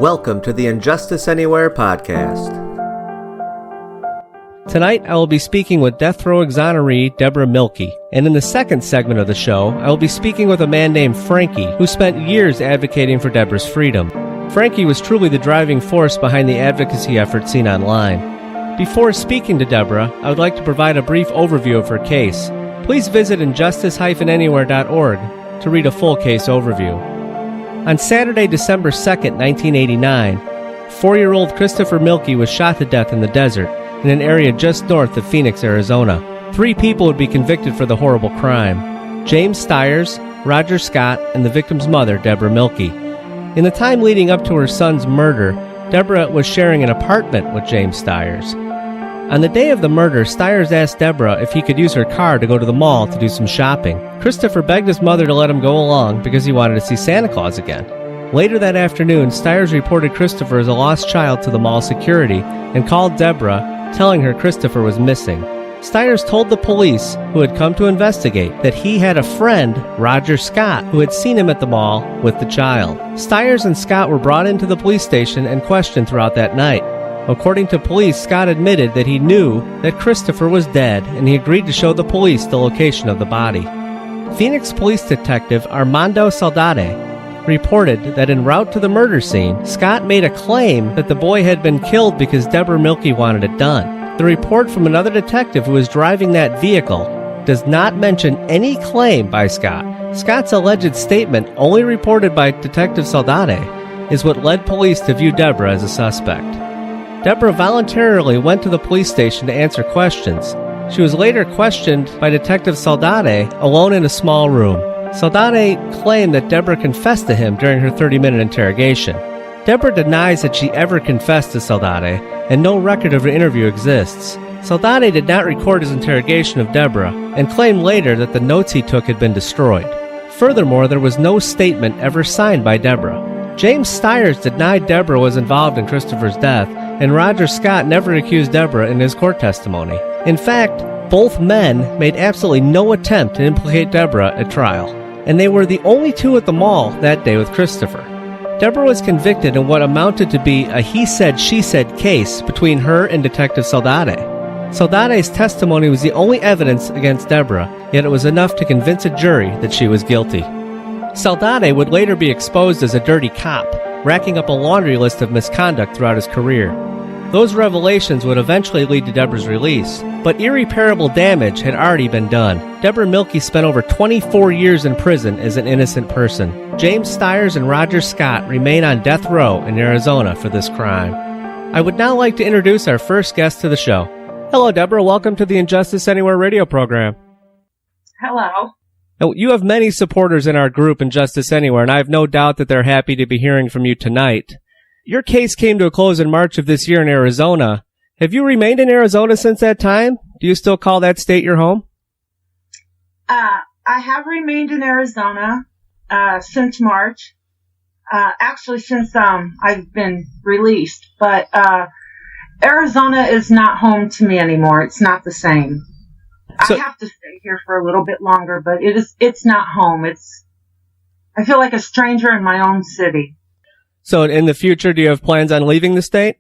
Welcome to the Injustice Anywhere podcast. Tonight, I will be speaking with death row exoneree Debra Milke, and in the second segment of the show, I will be speaking with a man named Frankie, who spent years advocating for Debra's freedom. Frankie was truly the driving force behind the advocacy effort seen online. Before speaking to Debra, I would like to provide a brief overview of her case. Please visit injustice-anywhere.org to read a full case overview. On Saturday, December 2nd, 1989, 4-year-old Christopher Milke was shot to death in the desert in an area just north of Phoenix, Arizona. 3 people would be convicted for the horrible crime: James Stiers, Roger Scott, and the victim's mother, Debra Milke. In the time leading up to her son's murder, Debra was sharing an apartment with James Stiers. On the day of the murder, Stiers asked Debra if he could use her car to go to the mall to do some shopping. Christopher begged his mother to let him go along because he wanted to see Santa Claus again. Later that afternoon, Stiers reported Christopher as a lost child to the mall security and called Debra, telling her Christopher was missing. Stiers told the police, who had come to investigate, that he had a friend, Roger Scott, who had seen him at the mall with the child. Stiers and Scott were brought into the police station and questioned throughout that night. According to police, Scott admitted that he knew that Christopher was dead, and he agreed to show the police the location of the body. Phoenix police detective Armando Saldate reported that en route to the murder scene, Scott made a claim that the boy had been killed because Debra Milke wanted it done. The report from another detective who was driving that vehicle does not mention any claim by Scott. Scott's alleged statement, only reported by Detective Saldate, is what led police to view Debra as a suspect. Debra voluntarily went to the police station to answer questions. She was later questioned by Detective Saldate alone in a small room. Saldate claimed that Debra confessed to him during her 30-minute interrogation. Debra denies that she ever confessed to Saldate, and no record of her interview exists. Saldate did not record his interrogation of Debra, and claimed later that the notes he took had been destroyed. Furthermore, there was no statement ever signed by Debra. James Stiers denied Debra was involved in Christopher's death, and Roger Scott never accused Debra in his court testimony. In fact, both men made absolutely no attempt to implicate Debra at trial, and they were the only 2 at the mall that day with Christopher. Debra was convicted in what amounted to be a he-said-she-said case between her and Detective Saldate. Saldate's testimony was the only evidence against Debra, yet it was enough to convince a jury that she was guilty. Saldate would later be exposed as a dirty cop, racking up a laundry list of misconduct throughout his career. Those revelations would eventually lead to Debra's release, but irreparable damage had already been done. Debra Milke spent over 24 years in prison as an innocent person. James Stiers and Roger Scott remain on death row in Arizona for this crime. I would now like to introduce our first guest to the show. Hello, Debra. Welcome to the Injustice Anywhere radio program. Hello. Now, you have many supporters in our group, Injustice Anywhere, and I have no doubt that they're happy to be hearing from you tonight. Your case came to a close in March of this year in Arizona. Have you remained in Arizona since that time? Do you still call that state your home? I have remained in Arizona since March. Actually, since I've been released. But Arizona is not home to me anymore. It's not the same. So, I have to stay here for a little bit longer, but it's not home. I feel like a stranger in my own city. So in the future, do you have plans on leaving the state?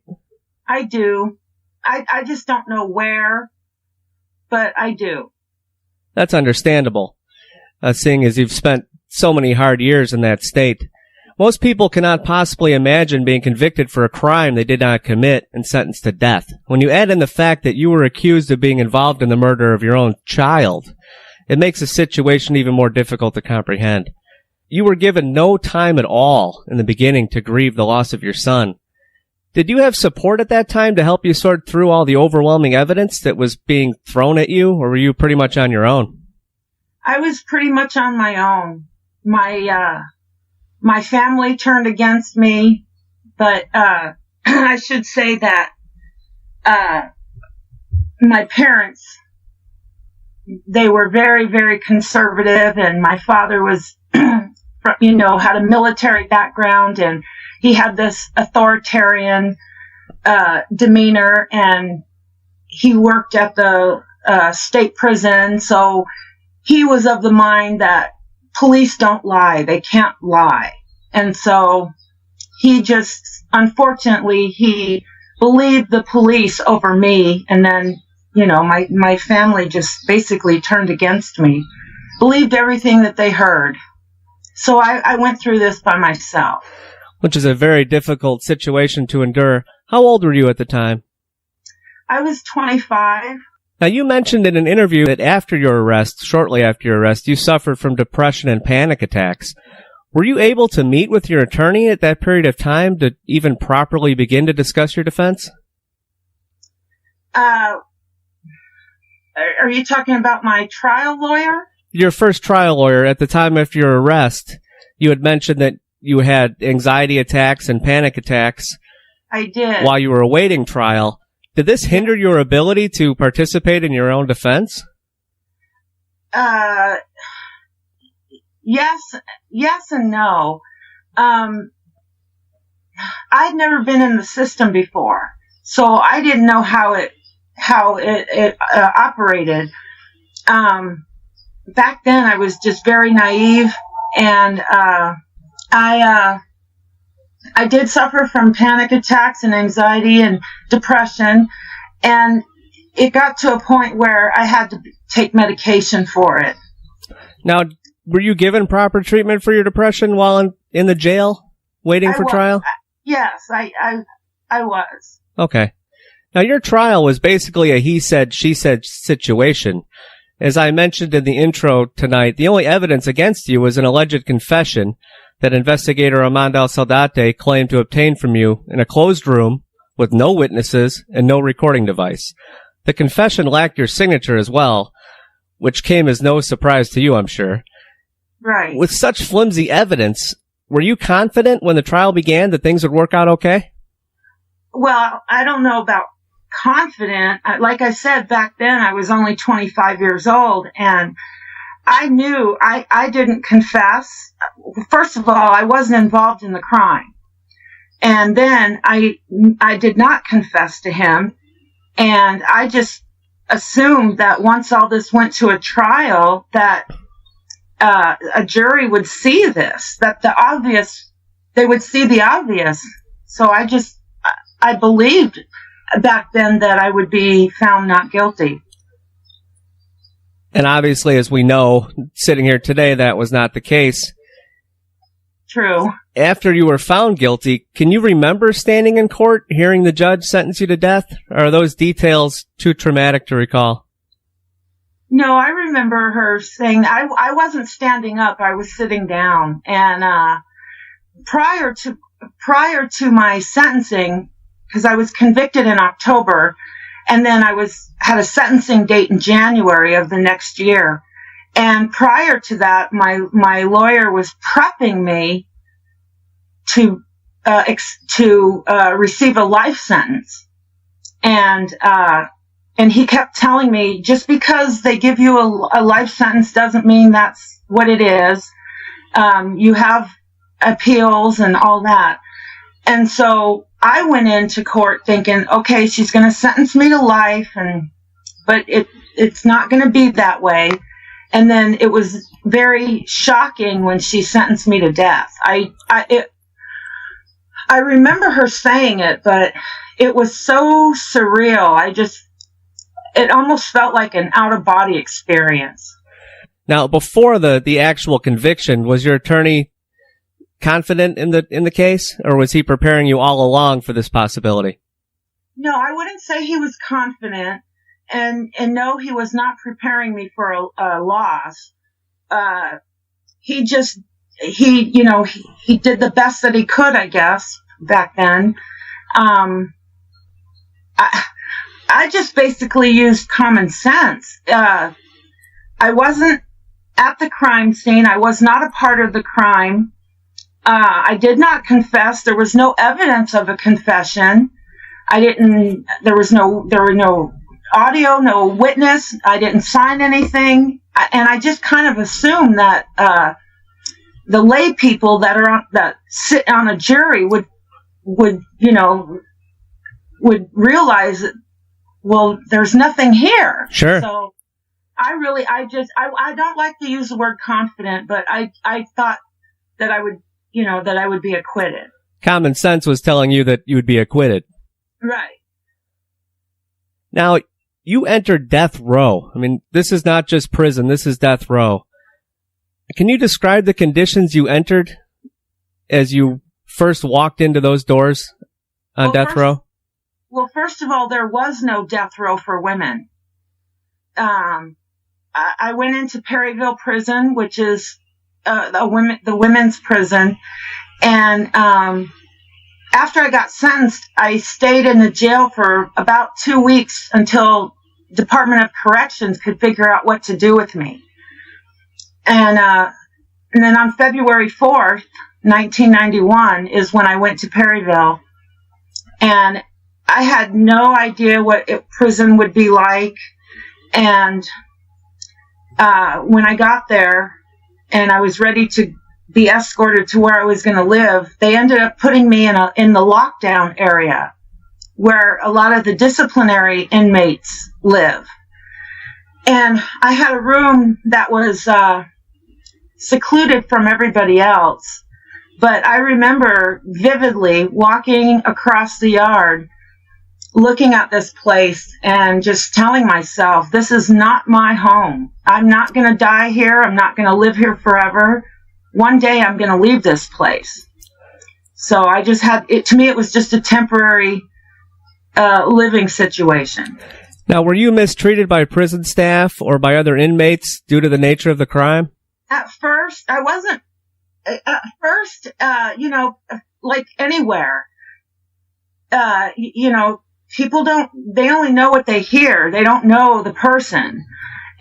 I do. I just don't know where, but I do. That's understandable, seeing as you've spent so many hard years in that state. Most people cannot possibly imagine being convicted for a crime they did not commit and sentenced to death. When you add in the fact that you were accused of being involved in the murder of your own child, it makes the situation even more difficult to comprehend. You were given no time at all in the beginning to grieve the loss of your son. Did you have support at that time to help you sort through all the overwhelming evidence that was being thrown at you, or were you pretty much on your own? I was pretty much on my own. My family turned against me, but I should say that my parents, they were very, very conservative, and my father was, had a military background, and he had this authoritarian demeanor, and he worked at the state prison, so he was of the mind that police don't lie. They can't lie. And so he just, unfortunately, he believed the police over me, and then, my family just basically turned against me, believed everything that they heard. So I went through this by myself. Which is a very difficult situation to endure. How old were you at the time? I was 25. Now, you mentioned in an interview that shortly after your arrest, you suffered from depression and panic attacks. Were you able to meet with your attorney at that period of time to even properly begin to discuss your defense? Are you talking about my trial lawyer? Your first trial lawyer, at the time of your arrest, you had mentioned that you had anxiety attacks and panic attacks. I did. While you were awaiting trial. Did this hinder your ability to participate in your own defense? Yes and no. I'd never been in the system before, so I didn't know how it operated. Back then, I was just very naive, and I did suffer from panic attacks and anxiety and depression, and it got to a point where I had to take medication for it. Now, were you given proper treatment for your depression while in the jail, waiting for trial? Yes, I was. Okay. Now, your trial was basically a he said, she said situation. As I mentioned in the intro tonight, the only evidence against you was an alleged confession that investigator Armando Saldate claimed to obtain from you in a closed room with no witnesses and no recording device. The confession lacked your signature as well, which came as no surprise to you, I'm sure. Right. With such flimsy evidence, were you confident when the trial began that things would work out okay? Well, I don't know about confident. Like I said, back then I was only 25 years old, and I knew I didn't confess. First of all, I wasn't involved in the crime. And then I did not confess to him. And I just assumed that once all this went to a trial, that a jury would see this, that they would see the obvious. So I believed back then that I would be found not guilty. And obviously, as we know, sitting here today, that was not the case. True. After you were found guilty, can you remember standing in court, hearing the judge sentence you to death? Or are those details too traumatic to recall? No, I remember her saying, I wasn't standing up, I was sitting down. And prior to my sentencing, because I was convicted in October, and then I had a sentencing date in January of the next year. And prior to that, my lawyer was prepping me to receive a life sentence. And he kept telling me, just because they give you a life sentence doesn't mean that's what it is. You have appeals and all that. And so I went into court thinking, okay, she's going to sentence me to life, but it's not going to be that way. And then it was very shocking when she sentenced me to death. I remember her saying it, but it was so surreal. It almost felt like an out-of-body experience. Now, before the actual conviction, was your attorney confident in the case, or was he preparing you all along for this possibility? No, I wouldn't say he was confident, and no, he was not preparing me for a loss. He did the best that he could, I guess, back then. I just basically used common sense. I wasn't at the crime scene. I was not a part of the crime. I did not confess. There was no evidence of a confession. There were no audio, no witness. I didn't sign anything. And I just kind of assumed that, the lay people that sit on a jury would realize that, well, there's nothing here. Sure. So I don't like to use the word confident, but I thought that I would be acquitted. common sense was telling you that you would be acquitted. Right. Now, you entered death row. I mean, this is not just prison, this is death row. Can you describe the conditions you entered as you first walked into those doors on death row? Well, first of all, there was no death row for women. I went into Perryville Prison, which is the women's prison, and after I got sentenced, I stayed in the jail for about 2 weeks until Department of Corrections could figure out what to do with me. And then on February 4th, 1991 is when I went to Perryville, and I had no idea what prison would be like. And when I got there and I was ready to be escorted to where I was going to live, they ended up putting me in the lockdown area where a lot of the disciplinary inmates live. And I had a room that was secluded from everybody else. But I remember vividly walking across the yard, looking at this place and just telling myself, this is not my home. I'm not going to die here. I'm not going to live here forever. One day I'm going to leave this place. So I just had it. To me, it was just a temporary living situation. Now, were you mistreated by prison staff or by other inmates due to the nature of the crime? At first, I wasn't. At first, like anywhere, people they only know what they hear. They don't know the person.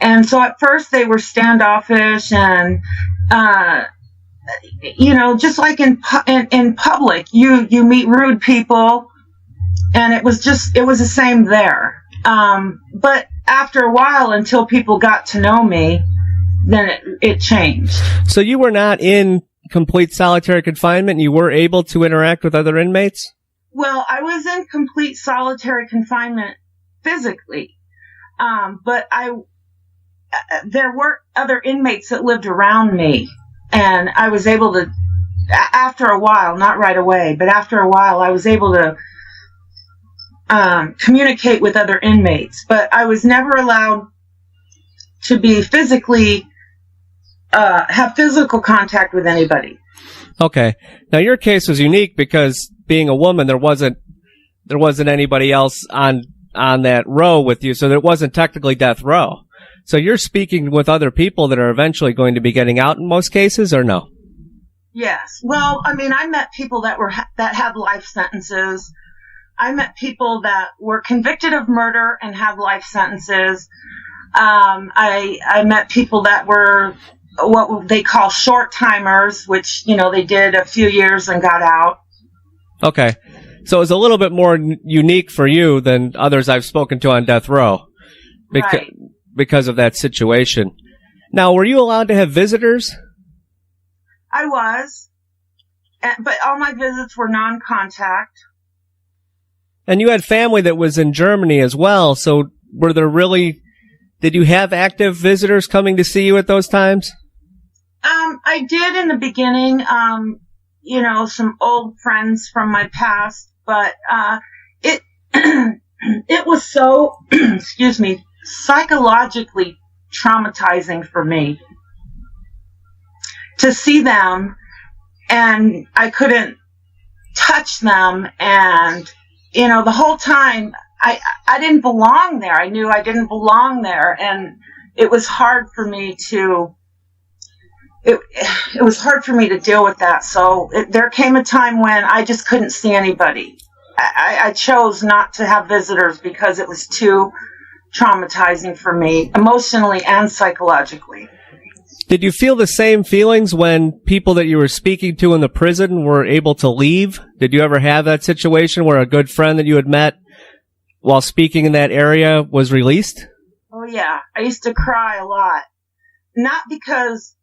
And so at first they were standoffish and, just like in public, you meet rude people, and it was the same there. But after a while, until people got to know me, then it changed. So you were not in complete solitary confinement? You were able to interact with other inmates? Well, I was in complete solitary confinement physically, but there were other inmates that lived around me, and I was able to, after a while, not right away, but after a while, I was able to communicate with other inmates, but I was never allowed to be physically, have physical contact with anybody. Okay. Now your case was unique because being a woman, there wasn't anybody else on that row with you, so there wasn't technically death row. So you're speaking with other people that are eventually going to be getting out in most cases, or no? Yes. Well, I mean, I met people that had life sentences. I met people that were convicted of murder and had life sentences. I met people that were what they call short timers, which, they did a few years and got out. Okay. So it was a little bit more unique for you than others I've spoken to on death row because of that situation. Now, were you allowed to have visitors? I was, but all my visits were non-contact. And you had family that was in Germany as well, so did you have active visitors coming to see you at those times? I did in the beginning, some old friends from my past, but it it was so, excuse me, psychologically traumatizing for me to see them, and I couldn't touch them, and the whole time I didn't belong there. I knew I didn't belong there, and it was hard for me to it was hard for me to deal with that. So there came a time when I just couldn't see anybody. I chose not to have visitors because it was too traumatizing for me, emotionally and psychologically. Did you feel the same feelings when people that you were speaking to in the prison were able to leave? Did you ever have that situation where a good friend that you had met while speaking in that area was released? Oh, yeah. I used to cry a lot. Not because,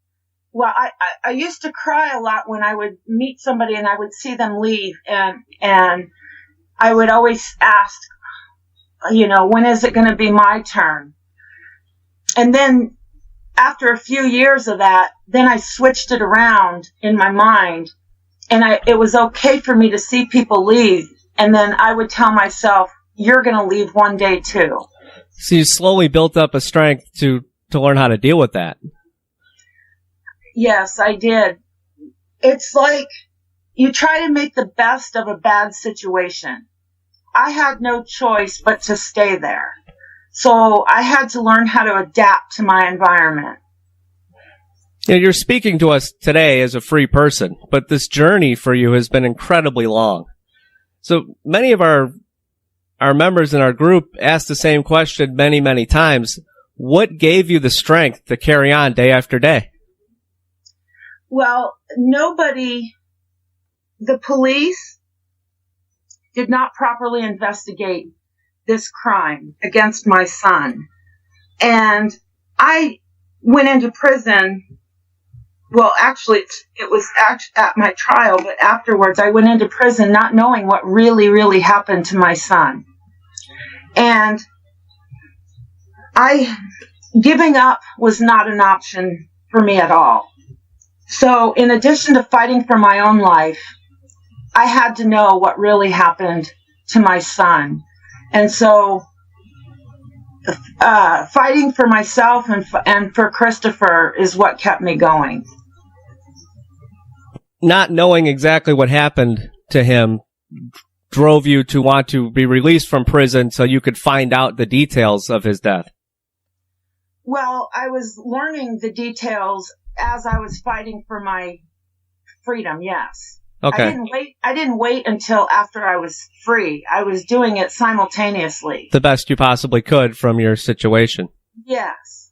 I used to cry a lot when I would meet somebody and I would see them leave, and I would always ask, when is it going to be my turn? And then after a few years of that, then I switched it around in my mind, And it was okay for me to see people leave. And then I would tell myself, you're going to leave one day too. So you slowly built up a strength to learn how to deal with that. Yes, I did. It's like you try to make the best of a bad situation. I had no choice but to stay there. So I had to learn how to adapt to my environment. You're speaking to us today as a free person, but this journey for you has been incredibly long. So many of our members in our group asked the same question many, many times. What gave you the strength to carry on day after day? Well, the police did not properly investigate this crime against my son. And I went into prison. Well, actually, it was at my trial, but afterwards I went into prison not knowing what really, really happened to my son. And giving up was not an option for me at all. So in addition to fighting for my own life, I had to know what really happened to my son. And so fighting for myself and for Christopher is what kept me going. Not knowing exactly what happened to him drove you to want to be released from prison so you could find out the details of his death. Well, I was learning the details as I was fighting for my freedom, yes. Okay. I didn't wait until after I was free. I was doing it simultaneously. The best you possibly could from your situation. Yes.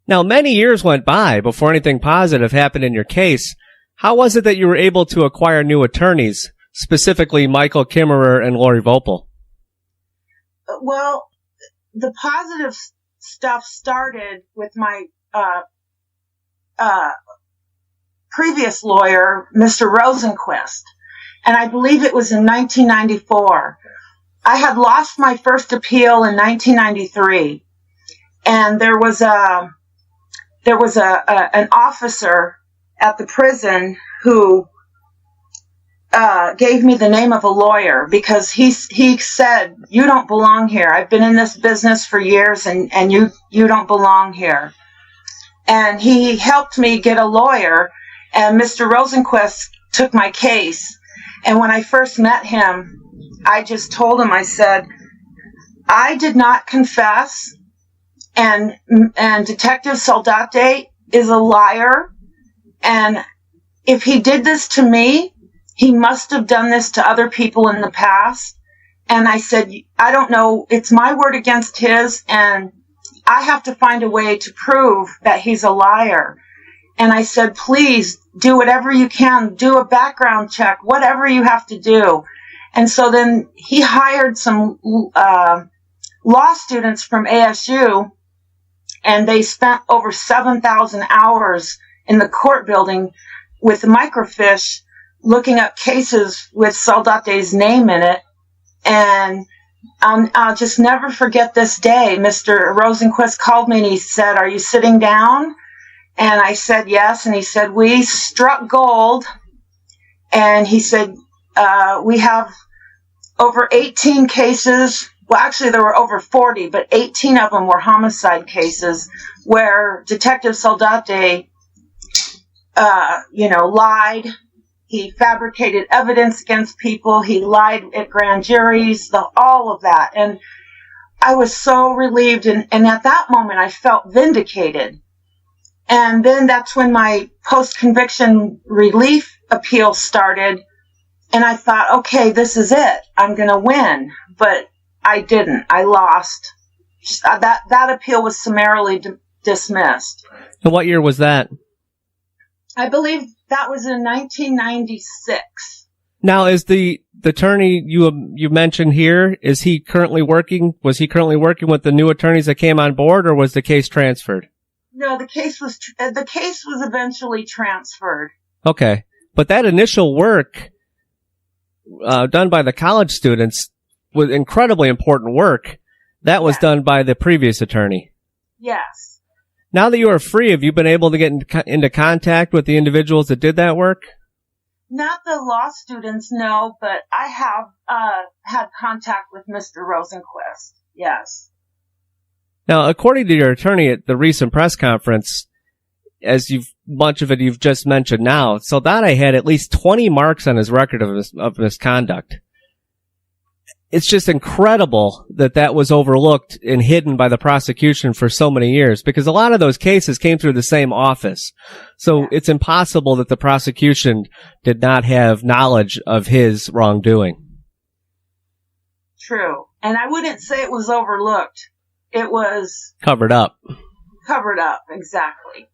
Now, many years went by before anything positive happened in your case. How was it that you were able to acquire new attorneys, specifically Michael Kimmerer and Lori Vopel? Well, the positive stuff started with my previous lawyer, Mr. Rosenquist, and I believe it was in 1994. I had lost my first appeal in 1993, and there was an officer at the prison who gave me the name of a lawyer because he said, you don't belong here. I've been in this business for years, and you don't belong here. And he helped me get a lawyer, and Mr. Rosenquist took my case. And when I first met him, I just told him, I said, I did not confess, and Detective Saldate is a liar, and if he did this to me, he must have done this to other people in the past. And I said, I don't know, it's my word against his, and I have to find a way to prove that he's a liar. And I said, please do whatever you can, do a background check, whatever you have to do. And so then he hired some law students from ASU, and they spent over 7,000 hours in the court building with microfiche looking up cases with Saldate's name in it. And I'll just never forget this day. Mr. Rosenquist called me and he said, are you sitting down? And I said, yes. And he said, we struck gold. And he said, we have over 18 cases. Well, actually, there were over 40, but 18 of them were homicide cases where Detective Saldate, lied. He fabricated evidence against people. He lied at grand juries, all of that. And I was so relieved. And at that moment, I felt vindicated. And then that's when my post-conviction relief appeal started. And I thought, okay, this is it. I'm going to win. But I didn't. I lost. That appeal was summarily dismissed. And what year was that? I believe that was in 1996. Now, is the attorney you mentioned here, was he currently working with the new attorneys that came on board, or was the case transferred? No, the case was eventually transferred. Okay. But that initial work done by the college students was incredibly important work. That was done by the previous attorney. Yes. Now that you are free, have you been able to get into contact with the individuals that did that work? Not the law students, no, but I have had contact with Mr. Rosenquist. Yes. Now, according to your attorney at the recent press conference, as much of it you've just mentioned now, Saldate had at least 20 marks on his record of misconduct. It's just incredible that was overlooked and hidden by the prosecution for so many years, because a lot of those cases came through the same office. So it's impossible that the prosecution did not have knowledge of his wrongdoing. True. And I wouldn't say it was overlooked. It was covered up. Covered up, exactly.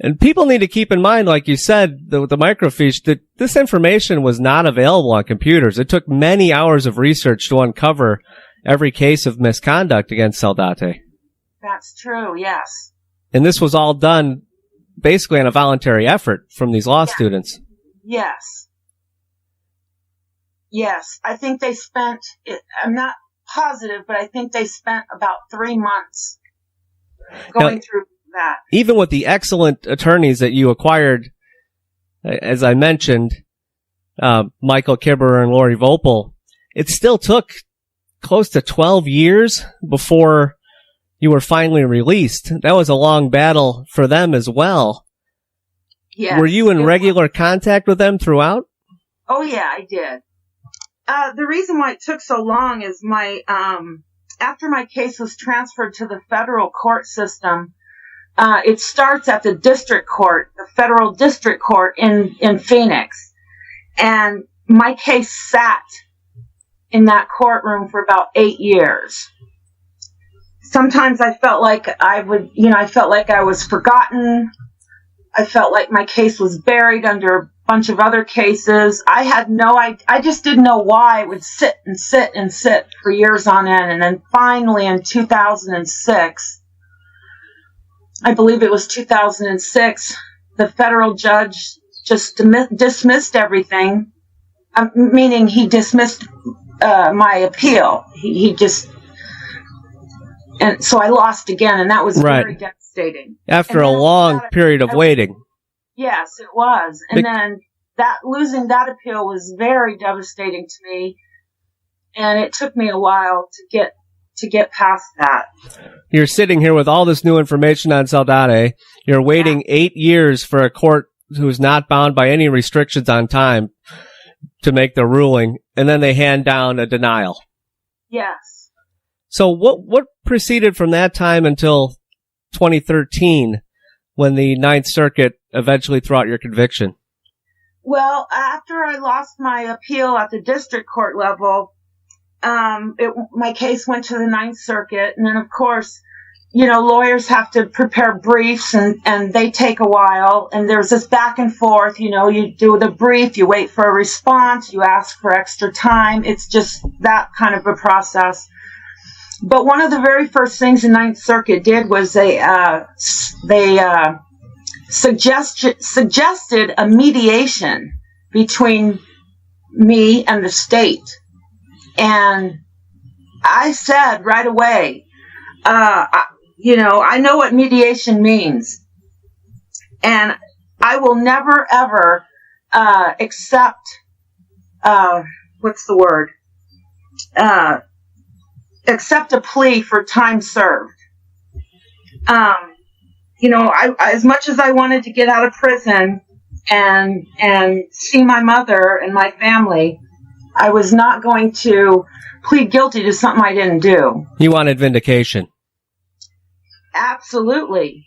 And people need to keep in mind, like you said, the microfiche, that this information was not available on computers. It took many hours of research to uncover every case of misconduct against Saldate. That's true, yes. And this was all done basically on a voluntary effort from these law students. Yes. Yes. I think they spent, I'm not positive, but I think they spent about 3 months going through that. Even with the excellent attorneys that you acquired, as I mentioned, Michael Kibber and Lori Vopel, it still took close to 12 years before you were finally released. That was a long battle for them as well. Yes, were you in regular contact with them throughout? Oh, yeah, I did. The reason why it took so long is after my case was transferred to the federal court system, it starts at the district court, the federal district court in Phoenix. And my case sat in that courtroom for about 8 years. Sometimes I felt like I felt like I was forgotten. I felt like my case was buried under a bunch of other cases. I just didn't know why I would sit and sit and sit for years on end. And then finally in 2006, I believe it was 2006, the federal judge just dismissed everything, meaning he dismissed my appeal. He just, and so I lost again, and that was very devastating. After a long period of waiting. Yes, it was. And then losing that appeal was very devastating to me, and it took me a while to get past that. You're sitting here with all this new information on Saldate. You're waiting 8 years for a court who's not bound by any restrictions on time to make the ruling, and then they hand down a denial. Yes. So what proceeded from that time until 2013, when the Ninth Circuit eventually threw out your conviction? Well, after I lost my appeal at the district court level, my case went to the Ninth Circuit, and then of course, lawyers have to prepare briefs and they take a while, and there's this back and forth, you do the brief, you wait for a response, you ask for extra time. It's just that kind of a process. But one of the very first things the Ninth Circuit did was they suggested a mediation between me and the state. And I said right away, I know what mediation means. And I will never, ever accept, accept a plea for time served. As much as I wanted to get out of prison and see my mother and my family, I was not going to plead guilty to something I didn't do. You wanted vindication. Absolutely.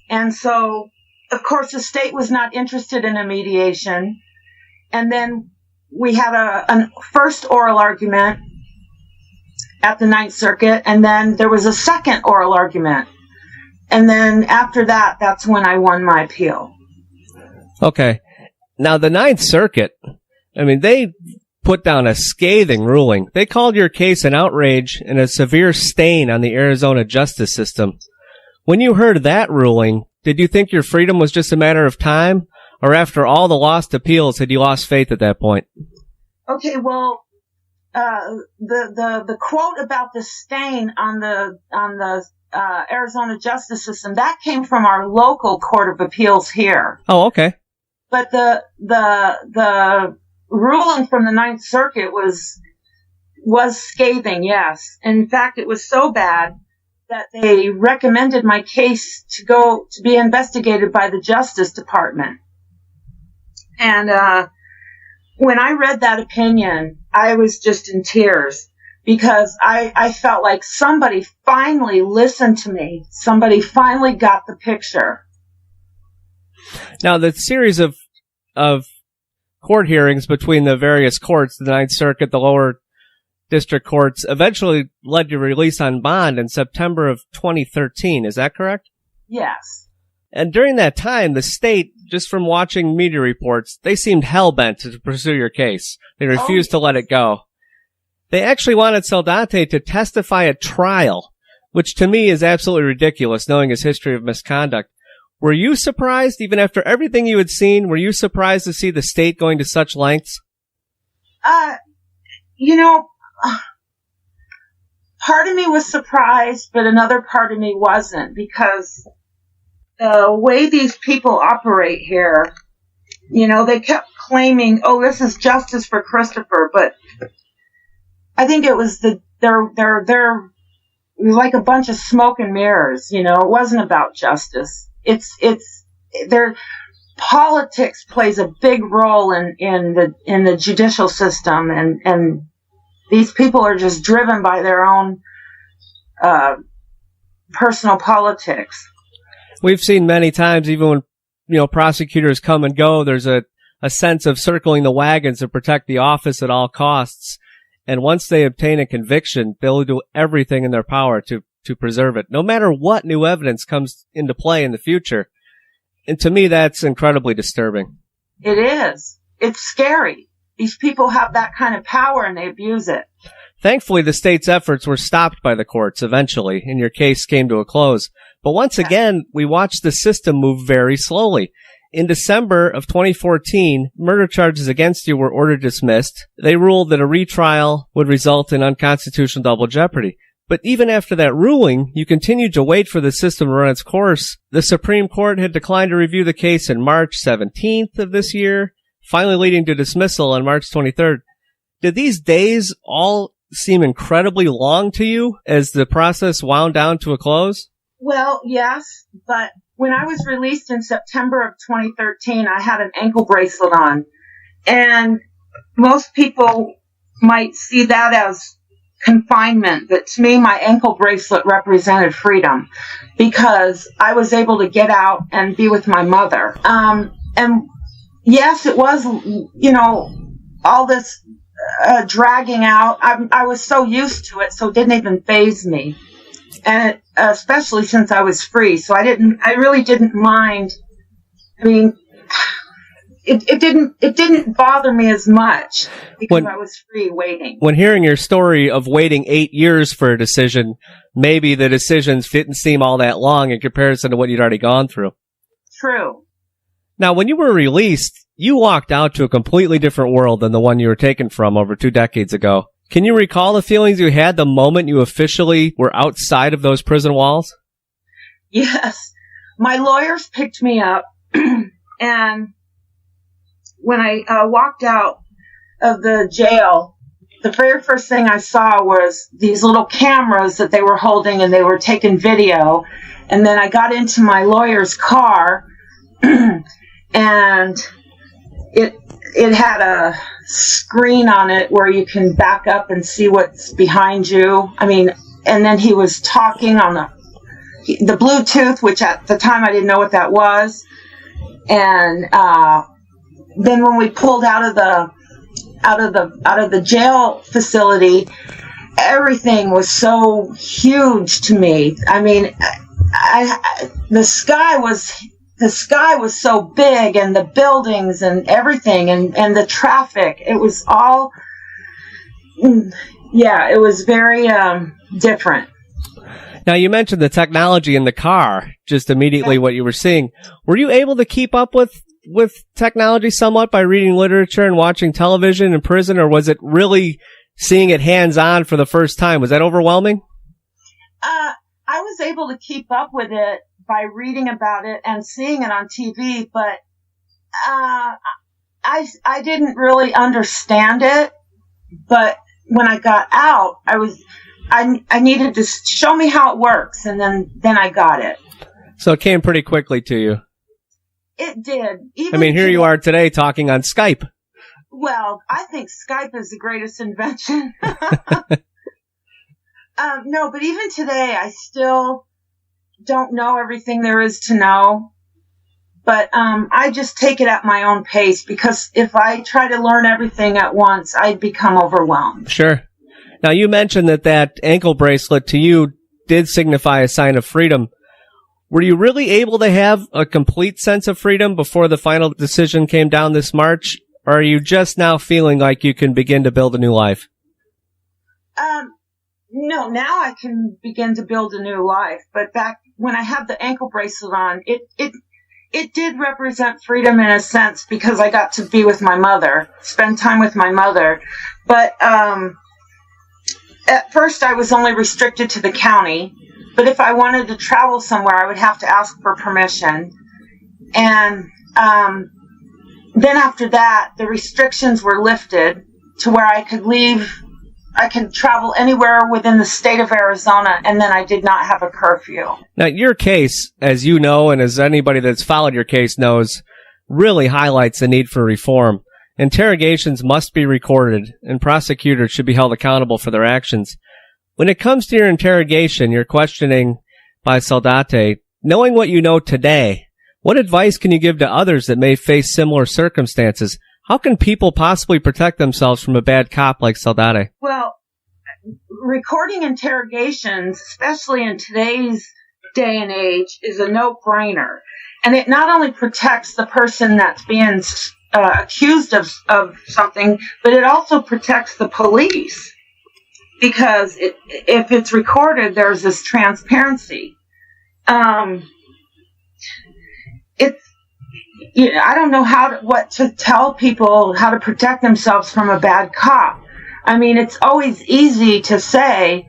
And so, of course, the state was not interested in a mediation. And then we had a first oral argument at the Ninth Circuit, and then there was a second oral argument. And then after that, that's when I won my appeal. Okay. Now, the Ninth Circuit, they put down a scathing ruling. They called your case an outrage and a severe stain on the Arizona justice system. When you heard that ruling, did you think your freedom was just a matter of time? Or after all the lost appeals, had you lost faith at that point? Okay, well, the quote about the stain on the Arizona justice system, that came from our local court of appeals here. Oh, okay. But the ruling from the Ninth Circuit was scathing, yes. In fact, it was so bad that they recommended my case to be investigated by the Justice Department. And when I read that opinion, I was just in tears because I felt like somebody finally listened to me. Somebody finally got the picture. Now, the series of court hearings between the various courts, the Ninth Circuit, the lower district courts, eventually led to release on bond in September of 2013. Is that correct? Yes. And during that time, the state, just from watching media reports, they seemed hell-bent to pursue your case. They refused to let it go. They actually wanted Saldate to testify at trial, which to me is absolutely ridiculous, knowing his history of misconduct. Were you surprised, even after everything you had seen, were you surprised to see the state going to such lengths? Part of me was surprised, but another part of me wasn't, because the way these people operate here, they kept claiming, oh, this is justice for Christopher, but I think it was they're like a bunch of smoke and mirrors, it wasn't about justice. Their politics plays a big role in the judicial system, and these people are just driven by their own personal politics. We've seen many times, even when prosecutors come and go, there's a sense of circling the wagons to protect the office at all costs. And once they obtain a conviction, they'll do everything in their power to preserve it, no matter what new evidence comes into play in the future. And to me, that's incredibly disturbing. It is. It's scary. These people have that kind of power and they abuse it. Thankfully, the state's efforts were stopped by the courts eventually, and your case came to a close. But once again, we watched the system move very slowly. In December of 2014, murder charges against you were ordered dismissed. They ruled that a retrial would result in unconstitutional double jeopardy. But even after that ruling, you continued to wait for the system to run its course. The Supreme Court had declined to review the case on March 17th of this year, finally leading to dismissal on March 23rd. Did these days all seem incredibly long to you as the process wound down to a close? Well, yes, but when I was released in September of 2013, I had an ankle bracelet on. And most people might see that as confinement, but to me, my ankle bracelet represented freedom because I was able to get out and be with my mother. And yes, it was, all this dragging out. I was so used to it, so it didn't even faze me. And especially since I was free, so I really didn't mind. I mean, it didn't bother me as much because I was free waiting. When hearing your story of waiting 8 years for a decision, maybe the decisions didn't seem all that long in comparison to what you'd already gone through. True. Now, when you were released, you walked out to a completely different world than the one you were taken from over 2 decades ago. Can you recall the feelings you had the moment you officially were outside of those prison walls? Yes. My lawyers picked me up, and when I walked out of the jail, the very first thing I saw was these little cameras that they were holding, and they were taking video. And then I got into my lawyer's car, and it had a screen on it where you can back up and see what's behind you. I mean, and then he was talking on the Bluetooth, which at the time I didn't know what that was. And then when we pulled out of the jail facility, everything was so huge to me. I mean, the sky was so big, and the buildings and everything, and the traffic. It was all, it was very different. Now, you mentioned the technology in the car, just immediately what you were seeing. Were you able to keep up with technology somewhat by reading literature and watching television in prison, or was it really seeing it hands-on for the first time? Was that overwhelming? I was able to keep up with it by reading about it and seeing it on TV, but I didn't really understand it, but when I got out, I needed to show me how it works, and then I got it. So it came pretty quickly to you. It did. Here you are today talking on Skype. Well, I think Skype is the greatest invention. No, but even today, I still don't know everything there is to know. But I just take it at my own pace, because if I try to learn everything at once, I'd become overwhelmed. Sure. Now, you mentioned that ankle bracelet to you did signify a sign of freedom. Were you really able to have a complete sense of freedom before the final decision came down this March? Or are you just now feeling like you can begin to build a new life? No, now I can begin to build a new life. But back when I had the ankle bracelet on, it did represent freedom in a sense, because I got to be with my mother, spend time with my mother. But at first I was only restricted to the county. But if I wanted to travel somewhere, I would have to ask for permission. And then after that, the restrictions were lifted to where I could leave. I could travel anywhere within the state of Arizona, and then I did not have a curfew. Now, your case, as you know, and as anybody that's followed your case knows, really highlights the need for reform. Interrogations must be recorded, and prosecutors should be held accountable for their actions. When it comes to your interrogation, your questioning by Saldate, knowing what you know today, what advice can you give to others that may face similar circumstances? How can people possibly protect themselves from a bad cop like Saldate? Well, recording interrogations, especially in today's day and age, is a no-brainer. And it not only protects the person that's being accused of something, but it also protects the police. Because if it's recorded, there's this transparency. I don't know what to tell people how to protect themselves from a bad cop. I mean, it's always easy to say,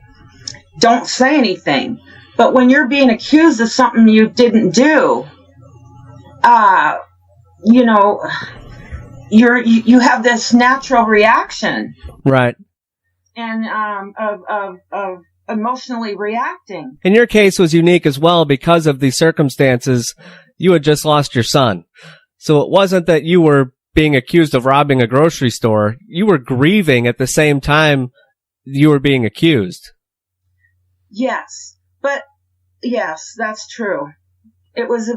don't say anything. But when you're being accused of something you didn't do, you have this natural reaction. Right. And of emotionally reacting. And your case was unique as well because of the circumstances. You had just lost your son. So it wasn't that you were being accused of robbing a grocery store. You were grieving at the same time you were being accused. Yes. But yes, that's true. It was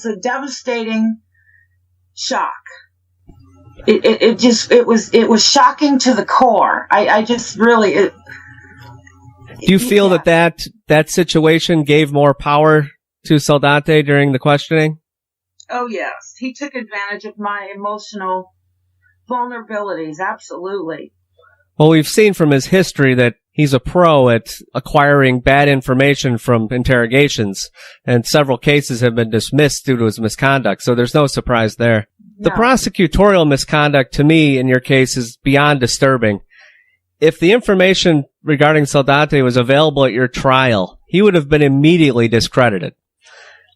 a devastating shock. It was shocking to the core. I just really. Do you feel that situation gave more power to Saldate during the questioning? Oh yes, he took advantage of my emotional vulnerabilities. Absolutely. Well, we've seen from his history that he's a pro at acquiring bad information from interrogations, and several cases have been dismissed due to his misconduct. So there's no surprise there. The prosecutorial misconduct, to me, in your case, is beyond disturbing. If the information regarding Saldate was available at your trial, he would have been immediately discredited.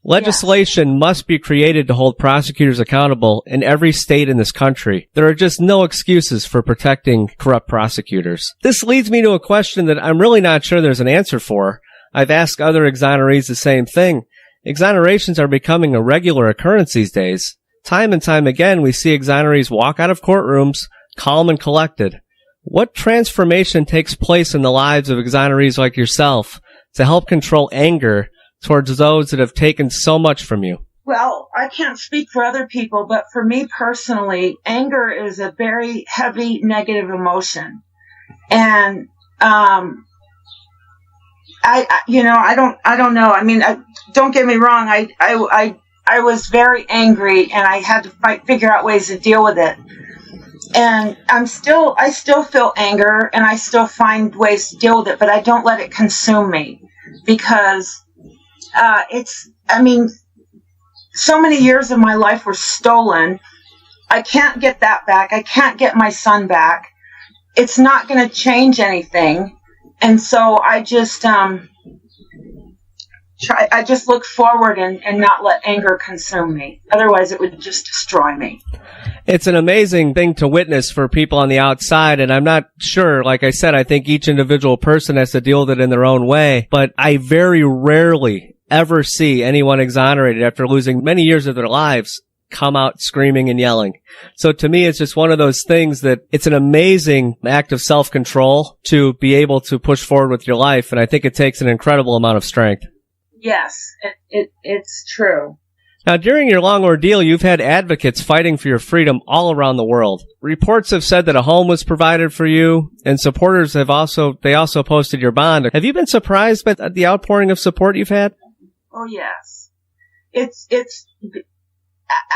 Legislation must be created to hold prosecutors accountable in every state in this country. There are just no excuses for protecting corrupt prosecutors. This leads me to a question that I'm really not sure there's an answer for. I've asked other exonerees the same thing. Exonerations are becoming a regular occurrence these days. Time and time again, we see exonerees walk out of courtrooms calm and collected. What transformation takes place in the lives of exonerees like yourself to help control anger towards those that have taken so much from you? Well, I can't speak for other people, but for me personally, anger is a very heavy negative emotion. And, I don't know. I mean, don't get me wrong. I was very angry, and I had to figure out ways to deal with it. And I still feel anger, and I still find ways to deal with it, but I don't let it consume me, because so many years of my life were stolen. I can't get that back. I can't get my son back. It's not going to change anything. And so I just I just look forward and not let anger consume me. Otherwise, it would just destroy me. It's an amazing thing to witness for people on the outside, and I'm not sure, like I said, I think each individual person has to deal with it in their own way, but I very rarely ever see anyone exonerated after losing many years of their lives come out screaming and yelling. So to me, it's just one of those things that it's an amazing act of self-control to be able to push forward with your life, and I think it takes an incredible amount of strength. Yes, it's true. Now, during your long ordeal, you've had advocates fighting for your freedom all around the world. Reports have said that a home was provided for you, and supporters have also posted your bond. Have you been surprised by the outpouring of support you've had? Oh, yes.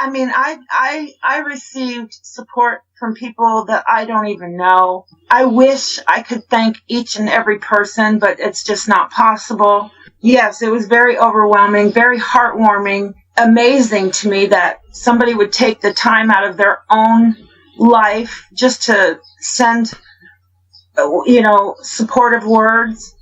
I mean, I received support from people that I don't even know. I wish I could thank each and every person, but it's just not possible. Yes, it was very overwhelming, very heartwarming, amazing to me that somebody would take the time out of their own life just to send, supportive words.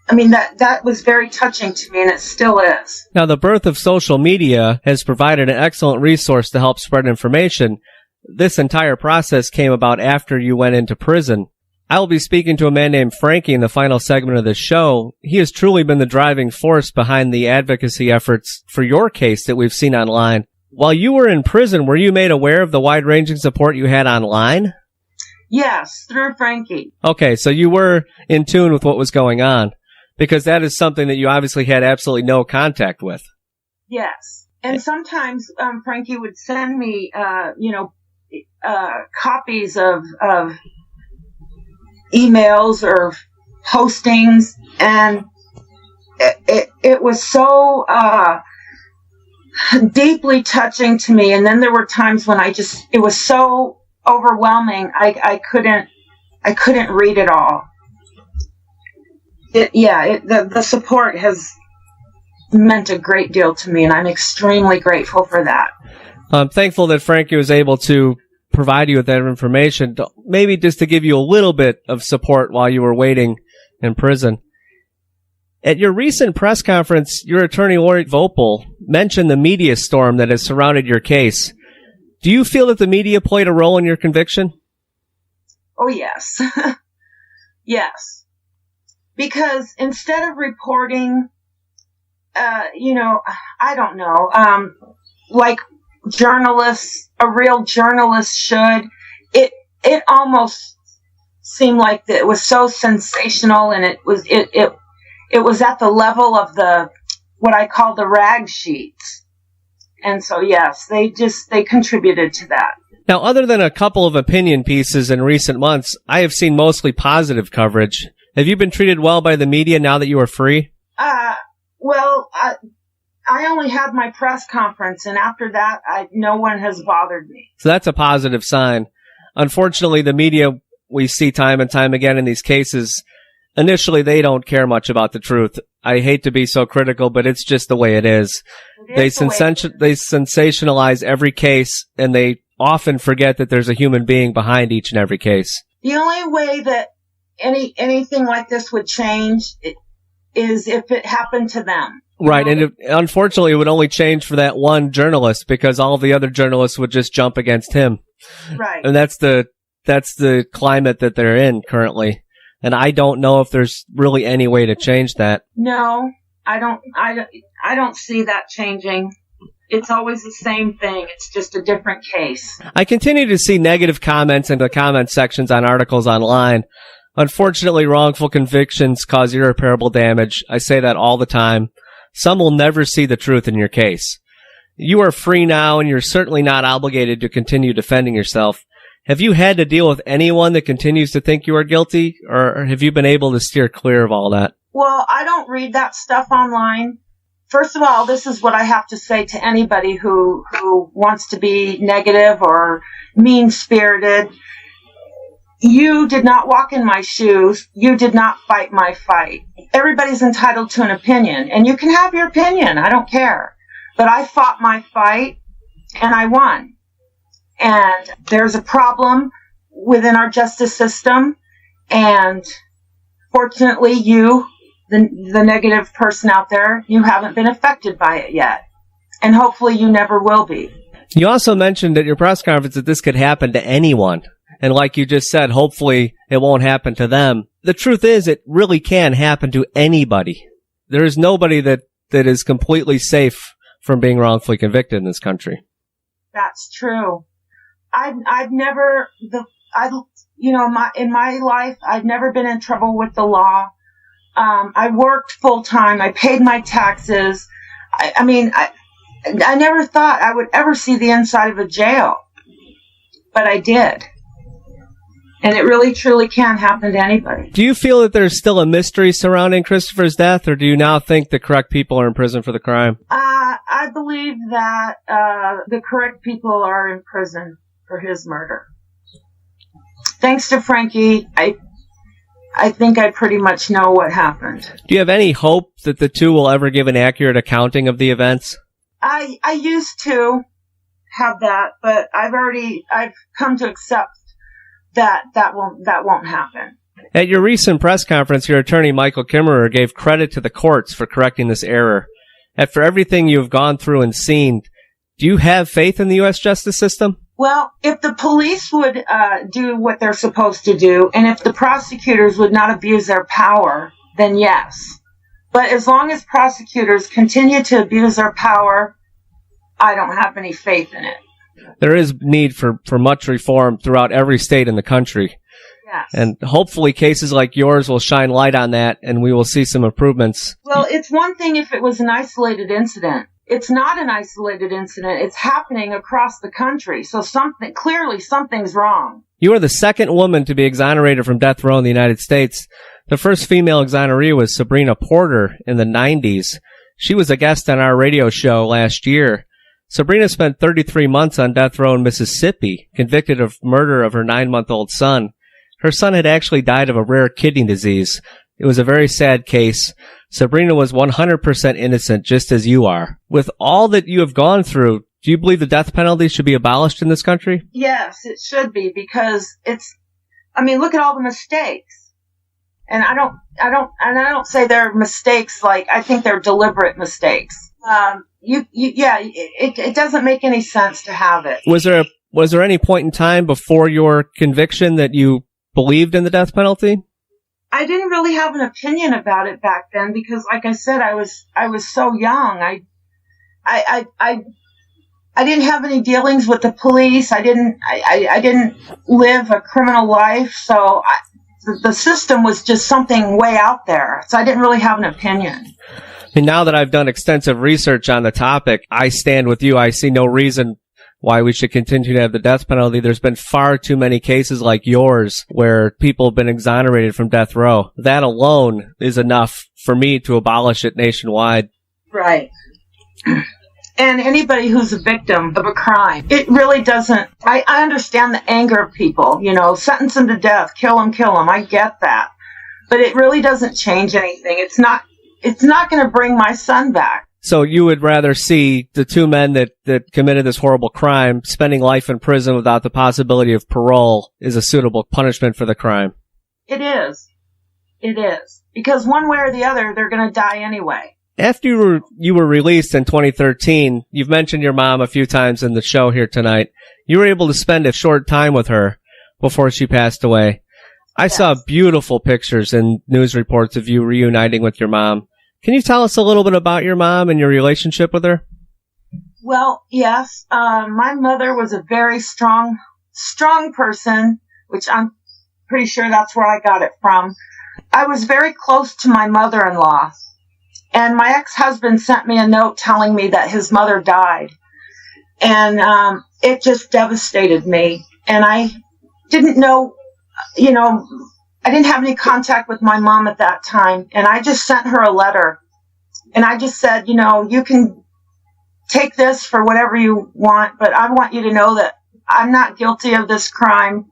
I mean, that was very touching to me, and it still is. Now, the birth of social media has provided an excellent resource to help spread information. This entire process came about after you went into prison. I will be speaking to a man named Frankie in the final segment of this show. He has truly been the driving force behind the advocacy efforts for your case that we've seen online. While you were in prison, were you made aware of the wide-ranging support you had online? Yes, through Frankie. Okay, so you were in tune with what was going on, because that is something that you obviously had absolutely no contact with. Yes, and sometimes Frankie would send me, copies of emails or postings, and it was so deeply touching to me. And then there were times when it was so overwhelming, I couldn't read it all. The support has meant a great deal to me, and I'm extremely grateful for that. I'm thankful that Frankie was able to provide you with that information, maybe just to give you a little bit of support while you were waiting in prison. At your recent press conference, your attorney, Lori Vopel, mentioned the media storm that has surrounded your case. Do you feel that the media played a role in your conviction? Oh, yes. Yes. Because instead of reporting, I don't know, like journalists, a real journalist should, it almost seemed like it was so sensational, and it was at the level of what I call the rag sheets. And so, yes, they contributed to that. Now, other than a couple of opinion pieces in recent months, I have seen mostly positive coverage. Have you been treated well by the media now that you are free? Well, I only had my press conference, and after that, no one has bothered me. So that's a positive sign. Unfortunately, the media we see time and time again in these cases, initially they don't care much about the truth. I hate to be so critical, but it's just the way it is. They sensationalize every case, and they often forget that there's a human being behind each and every case. The only way that anything like this would change is if it happened to them. Right, and unfortunately it would only change for that one journalist, because all the other journalists would just jump against him. Right. And that's the climate that they're in currently. And I don't know if there's really any way to change that. No, I don't see that changing. It's always the same thing. It's just a different case. I continue to see negative comments in the comment sections on articles online. Unfortunately, wrongful convictions cause irreparable damage. I say that all the time. Some will never see the truth in your case. You are free now, and you're certainly not obligated to continue defending yourself. Have you had to deal with anyone that continues to think you are guilty, or have you been able to steer clear of all that? Well, I don't read that stuff online. First of all, this is what I have to say to anybody who wants to be negative or mean-spirited. You did not walk in my shoes. You did not fight my fight. Everybody's entitled to an opinion, and you can have your opinion. I don't care. But I fought my fight, and I won. And there's a problem within our justice system, and fortunately you the negative person out there, you haven't been affected by it yet. And hopefully you never will be. You also mentioned at your press conference that this could happen to anyone. And like you just said, hopefully it won't happen to them. The truth is, it really can happen to anybody. There is nobody that is completely safe from being wrongfully convicted in this country. That's true. I've never, in my life, I've never been in trouble with the law. I worked full time. I paid my taxes. I never thought I would ever see the inside of a jail, but I did. And it really, truly can happen to anybody. Do you feel that there's still a mystery surrounding Christopher's death, or do you now think the correct people are in prison for the crime? I believe that the correct people are in prison for his murder. Thanks to Frankie, I think I pretty much know what happened. Do you have any hope that the two will ever give an accurate accounting of the events? I used to have that, but I've come to accept that won't happen. At your recent press conference, your attorney, Michael Kimmerer, gave credit to the courts for correcting this error. After everything you've gone through and seen, do you have faith in the U.S. justice system? Well, if the police would do what they're supposed to do, and if the prosecutors would not abuse their power, then yes. But as long as prosecutors continue to abuse their power, I don't have any faith in it. There is need for much reform throughout every state in the country. Yes. And hopefully cases like yours will shine light on that, and we will see some improvements. Well, it's one thing if it was an isolated incident. It's not an isolated incident. It's happening across the country. So clearly something's wrong. You are the second woman to be exonerated from death row in the United States. The first female exoneree was Sabrina Porter in the 90s. She was a guest on our radio show last year. Sabrina spent 33 months on death row in Mississippi, convicted of murder of her 9-month-old son. Her son had actually died of a rare kidney disease. It was a very sad case. Sabrina was 100% innocent, just as you are. With all that you have gone through, do you believe the death penalty should be abolished in this country? Yes, it should be, because look at all the mistakes. And I don't say they're mistakes like, I think they're deliberate mistakes. It doesn't make any sense to have it. Was there any point in time before your conviction that you believed in the death penalty? I didn't really have an opinion about it back then because, like I said, I was so young. I didn't have any dealings with the police. I didn't live a criminal life. So the system was just something way out there. So I didn't really have an opinion. And now that I've done extensive research on the topic, I stand with you. I see no reason why we should continue to have the death penalty. There's been far too many cases like yours where people have been exonerated from death row. That alone is enough for me to abolish it nationwide. Right. And anybody who's a victim of a crime, it really doesn't, I understand the anger of people, sentence them to death, kill them. I get that. But it really doesn't change anything. It's not going to bring my son back. So you would rather see the two men that committed this horrible crime spending life in prison without the possibility of parole is a suitable punishment for the crime? It is. Because one way or the other, they're going to die anyway. After you were released in 2013, you've mentioned your mom a few times in the show here tonight. You were able to spend a short time with her before she passed away. I saw beautiful pictures and news reports of you reuniting with your mom. Can you tell us a little bit about your mom and your relationship with her? Well, yes. My mother was a very strong person, which I'm pretty sure that's where I got it from. I was very close to my mother-in-law, and my ex-husband sent me a note telling me that his mother died. And it just devastated me. And I didn't know, I didn't have any contact with my mom at that time, and I just sent her a letter. And I just said, you can take this for whatever you want, but I want you to know that I'm not guilty of this crime,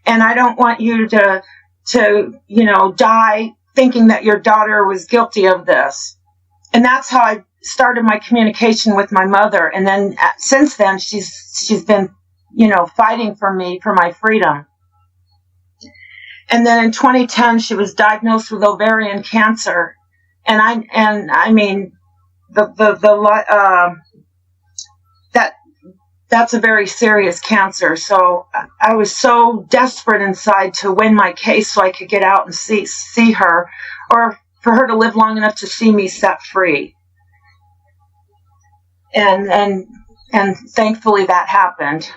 and I don't want you to die thinking that your daughter was guilty of this. And that's how I started my communication with my mother. And then since then, she's been, fighting for me, for my freedom. And then in 2010, she was diagnosed with ovarian cancer. And I mean, that's a very serious cancer. So I was so desperate inside to win my case so I could get out and see her, or for her to live long enough to see me set free. And thankfully that happened.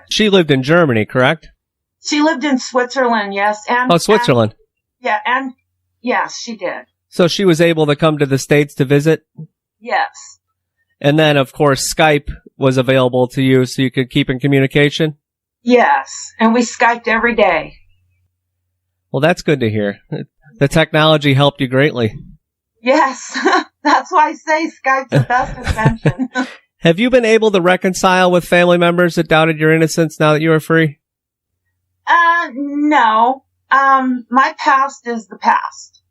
She lived in Germany, correct? She lived in Switzerland, yes. Switzerland. And yes, she did. So she was able to come to the States to visit? Yes. And then, of course, Skype was available to you so you could keep in communication? Yes, and we Skyped every day. Well, that's good to hear. The technology helped you greatly. Yes, that's why I say Skype's the best invention. Have you been able to reconcile with family members that doubted your innocence now that you are free? No. My past is the past.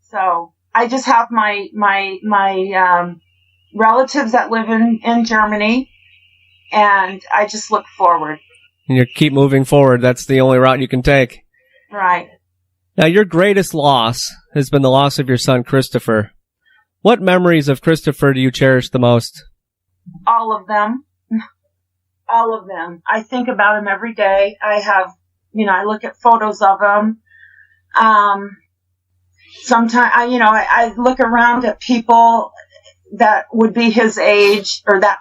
So I just have my relatives that live in Germany, and I just look forward. And you keep moving forward. That's the only route you can take. Right. Now, your greatest loss has been the loss of your son, Christopher. What memories of Christopher do you cherish the most? All of them. All of them. I think about him every day. I look at photos of him. Sometimes, I look around at people that would be his age, or that,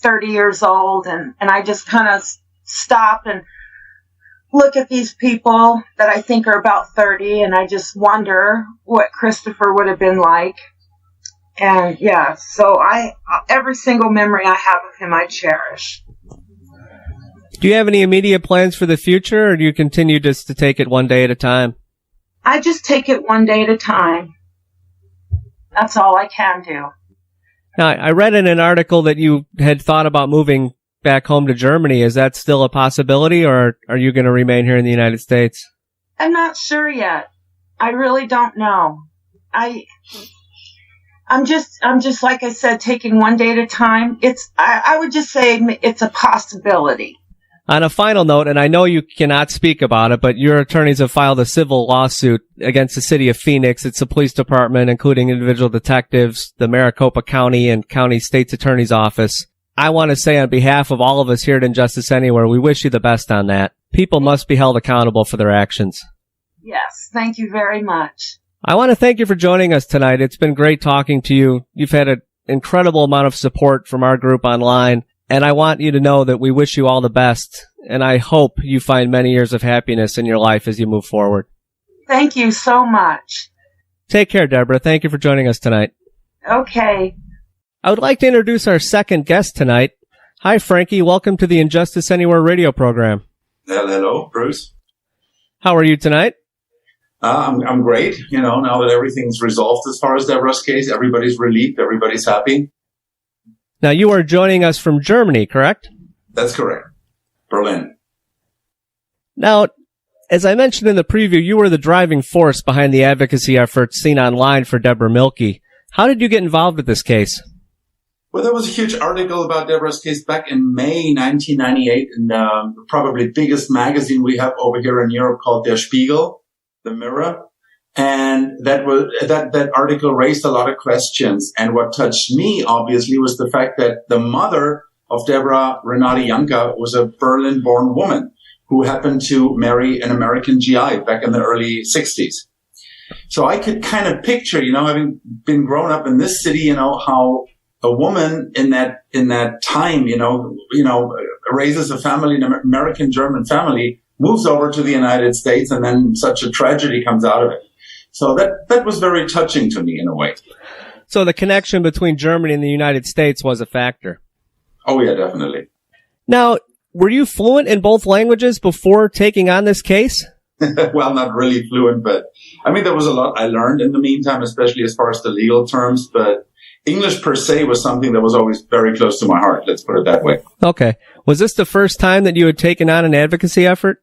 30 years old, and I just kind of stop and look at these people that I think are about 30, and I just wonder what Christopher would have been like. And yeah, so every single memory I have of him, I cherish. Do you have any immediate plans for the future, or do you continue just to take it one day at a time? I just take it one day at a time. That's all I can do. Now, I read in an article that you had thought about moving back home to Germany. Is that still a possibility, or are you going to remain here in the United States? I'm not sure yet. I really don't know. I'm just like I said, taking one day at a time. I would just say it's a possibility. On a final note, and I know you cannot speak about it, but your attorneys have filed a civil lawsuit against the city of Phoenix. It's the police department, including individual detectives, the Maricopa County and County State's Attorney's Office. I want to say on behalf of all of us here at Injustice Anywhere, we wish you the best on that. People must be held accountable for their actions. Yes, thank you very much. I want to thank you for joining us tonight. It's been great talking to you. You've had an incredible amount of support from our group online. And I want you to know that we wish you all the best, and I hope you find many years of happiness in your life as you move forward. Thank you so much. Take care, Debra. Thank you for joining us tonight. Okay. I would like to introduce our second guest tonight. Hi, Frankie. Welcome to the Injustice Anywhere radio program. Hello, Bruce. How are you tonight? I'm great. Now that everything's resolved as far as Debra's case, everybody's relieved, everybody's happy. Now, you are joining us from Germany, correct? That's correct. Berlin. Now, as I mentioned in the preview, you were the driving force behind the advocacy efforts seen online for Debra Milke. How did you get involved with this case? Well, there was a huge article about Debra's case back in May 1998 in the probably biggest magazine we have over here in Europe called Der Spiegel, The Mirror. And that article raised a lot of questions. And what touched me, obviously, was the fact that the mother of Debra, Renate Janka, was a Berlin-born woman who happened to marry an American GI back in the early 60s. So I could kind of picture, having been grown up in this city, how a woman in that time, raises a family, an American-German family, moves over to the United States, and then such a tragedy comes out of it. So that was very touching to me in a way. So the connection between Germany and the United States was a factor. Oh, yeah, definitely. Now, were you fluent in both languages before taking on this case? Well, not really fluent, but there was a lot I learned in the meantime, especially as far as the legal terms. But English per se was something that was always very close to my heart. Let's put it that way. Okay. Was this the first time that you had taken on an advocacy effort?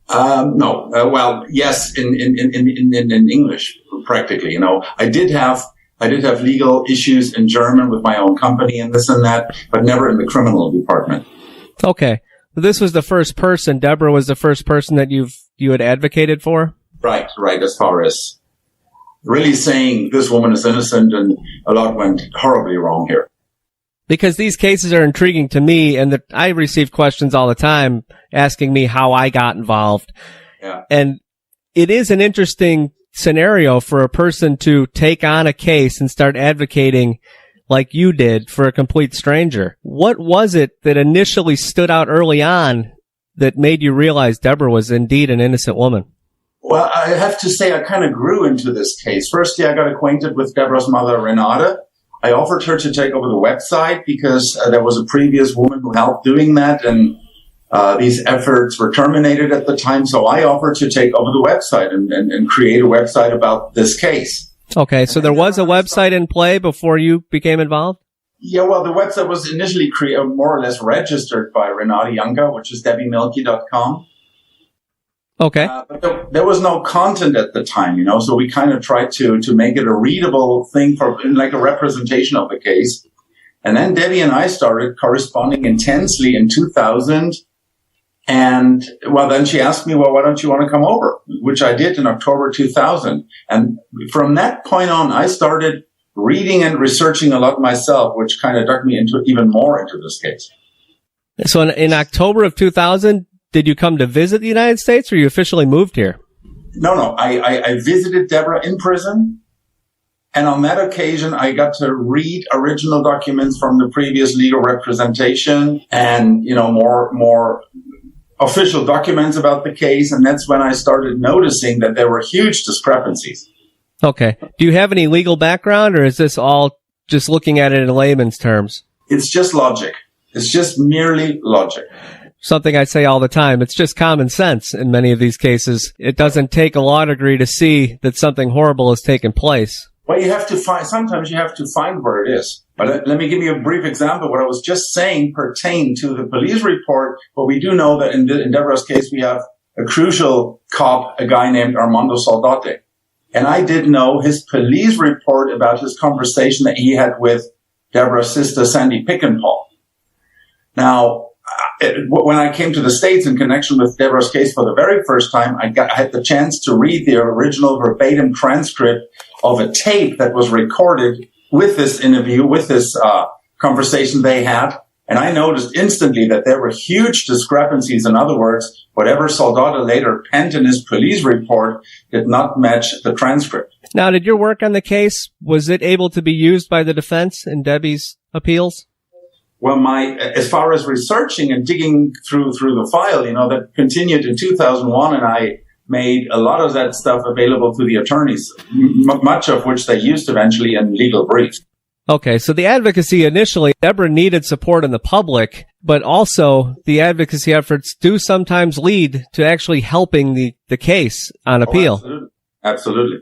No. Well, yes, in English, practically. I did have legal issues in German with my own company and this and that, but never in the criminal department. Okay. This was the first person, Debra was the first person that you had advocated for? Right. As far as really saying this woman is innocent, and a lot went horribly wrong here. Because these cases are intriguing to me, and I receive questions all the time asking me how I got involved. Yeah. And it is an interesting scenario for a person to take on a case and start advocating like you did for a complete stranger. What was it that initially stood out early on that made you realize Debra was indeed an innocent woman? Well, I have to say I kind of grew into this case. Firstly, I got acquainted with Debra's mother, Renata. I offered her to take over the website because there was a previous woman who helped doing that, and these efforts were terminated at the time. So I offered to take over the website and create a website about this case. Okay, so there was a website in play before you became involved? Yeah, well, the website was initially more or less registered by Renata Younger, which is debbymilke.com. Okay. But there was no content at the time, so we kind of tried to make it a readable thing like a representation of the case. And then Debbie and I started corresponding intensely in 2000. And, well, then she asked me, well, why don't you want to come over? Which I did in October 2000. And from that point on, I started reading and researching a lot myself, which kind of dug me even more into this case. So in October of 2000, did you come to visit the United States, or you officially moved here? No. I visited Debra in prison. And on that occasion, I got to read original documents from the previous legal representation and, more official documents about the case. And that's when I started noticing that there were huge discrepancies. Okay. Do you have any legal background, or is this all just looking at it in layman's terms? It's just logic. It's just merely logic. Something I say all the time. It's just common sense in many of these cases. It doesn't take a law degree to see that something horrible has taken place. Well, sometimes you have to find where it is. But let me give you a brief example. What I was just saying pertained to the police report, but we do know that in Debra's case, we have a crucial cop, a guy named Armando Saldate. And I did know his police report about his conversation that he had with Debra's sister, Sandy Pickenpaul. Now, when I came to the States in connection with Debra's case for the very first time, I had the chance to read the original verbatim transcript of a tape that was recorded with this interview, with this conversation they had. And I noticed instantly that there were huge discrepancies. In other words, whatever Saldate later penned in his police report did not match the transcript. Now, did your work on the case, was it able to be used by the defense in Debbie's appeals? Well, as far as researching and digging through the file, that continued in 2001, and I made a lot of that stuff available to the attorneys, much of which they used eventually in legal briefs. Okay, so the advocacy initially, Debra needed support in the public, but also the advocacy efforts do sometimes lead to actually helping the case on appeal. Absolutely.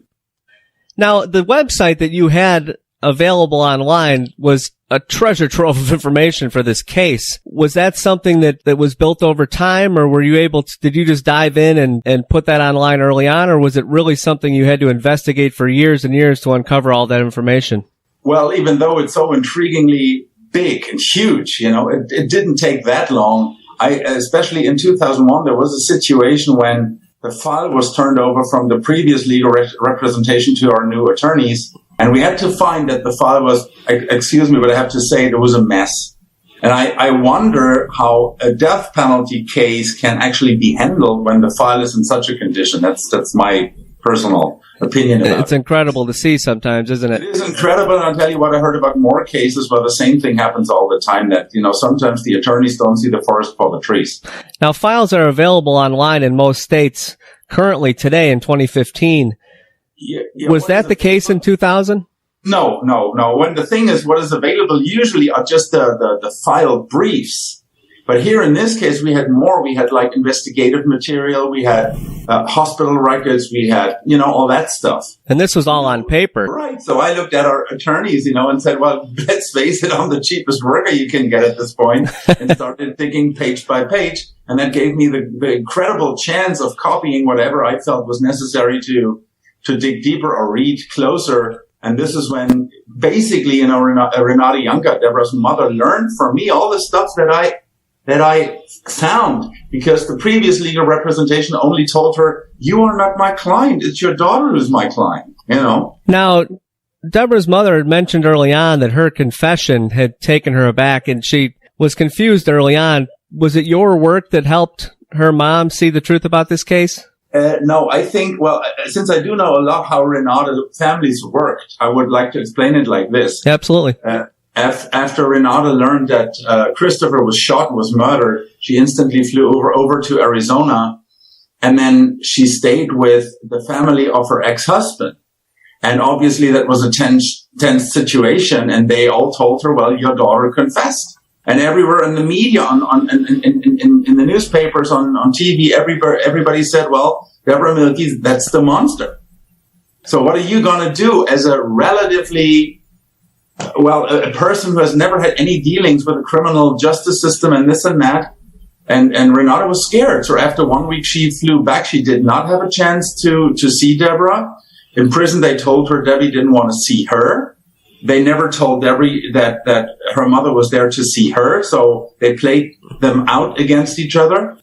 Now, the website that you had available online was a treasure trove of information for this case. Was that something that was built over time, or were you able to, did you just dive in and put that online early on, or was it really something you had to investigate for years and years to uncover all that information? Well, even though it's so intriguingly big and huge, it didn't take that long. Especially in 2001, there was a situation when the file was turned over from the previous legal representation to our new attorneys. And we had to find that the file was, excuse me, but I have to say it was a mess. And I wonder how a death penalty case can actually be handled when the file is in such a condition. That's my personal opinion about it. It's incredible to see sometimes, isn't it? It is incredible. And I'll tell you what, I heard about more cases where the same thing happens all the time, that, sometimes the attorneys don't see the forest for the trees. Now, files are available online in most states currently today in 2015. Was that the case in 2000? No. When the thing is, what is available usually are just the file briefs. But here in this case, we had more. We had like investigative material. We had hospital records. We had, all that stuff. And this was all on paper. Right. So I looked at our attorneys, and said, well, let's face it, I'm the cheapest worker you can get at this point, and started digging page by page. And that gave me the incredible chance of copying whatever I felt was necessary to dig deeper or read closer. And this is when basically, Renata Younger, Debra's mother, learned from me all the stuff that I that I found, because the previous legal representation only told her, you are not my client. It's your daughter who's my client, you know. Now, Debra's mother had mentioned early on that her confession had taken her aback, and she was confused early on. Was it your work that helped her mom see the truth about this case? No, I think, well, since I do know a lot how Renata families worked, I would like to explain it like this. Absolutely. After Renata learned that Christopher was shot and was murdered, she instantly flew over to Arizona, and then she stayed with the family of her ex-husband. And obviously that was a tense situation, and they all told her, well, your daughter confessed. And everywhere in the media, in the newspapers, on TV, everybody said, well, Debra Milke, that's the monster. So what are you going to do as a relatively, a person who has never had any dealings with the criminal justice system and this and that? And Renata was scared. So after 1 week, she flew back. She did not have a chance to see Debra. In prison, they told her Debbie didn't want to see her. They never told Debbie that her mother was there to see her, so they played them out against each other.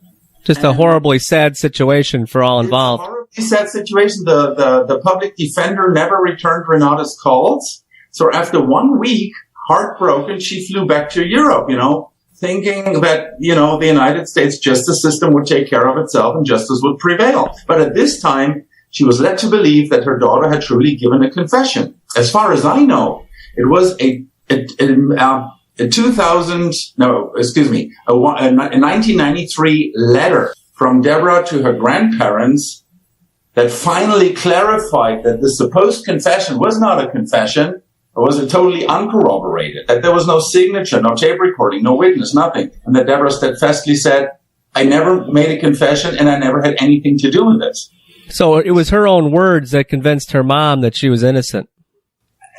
Just a horribly sad situation for all involved. It's a horribly sad situation. The public defender never returned Renata's calls. So after 1 week, heartbroken, she flew back to Europe, thinking that, the United States justice system would take care of itself and justice would prevail. But at this time, she was led to believe that her daughter had truly given a confession. As far as I know, it was a 1993 letter from Debra to her grandparents that finally clarified that the supposed confession was not a confession. It was totally uncorroborated, that there was no signature, no tape recording, no witness, nothing. And that Debra steadfastly said, I never made a confession and I never had anything to do with this. So it was her own words that convinced her mom that she was innocent.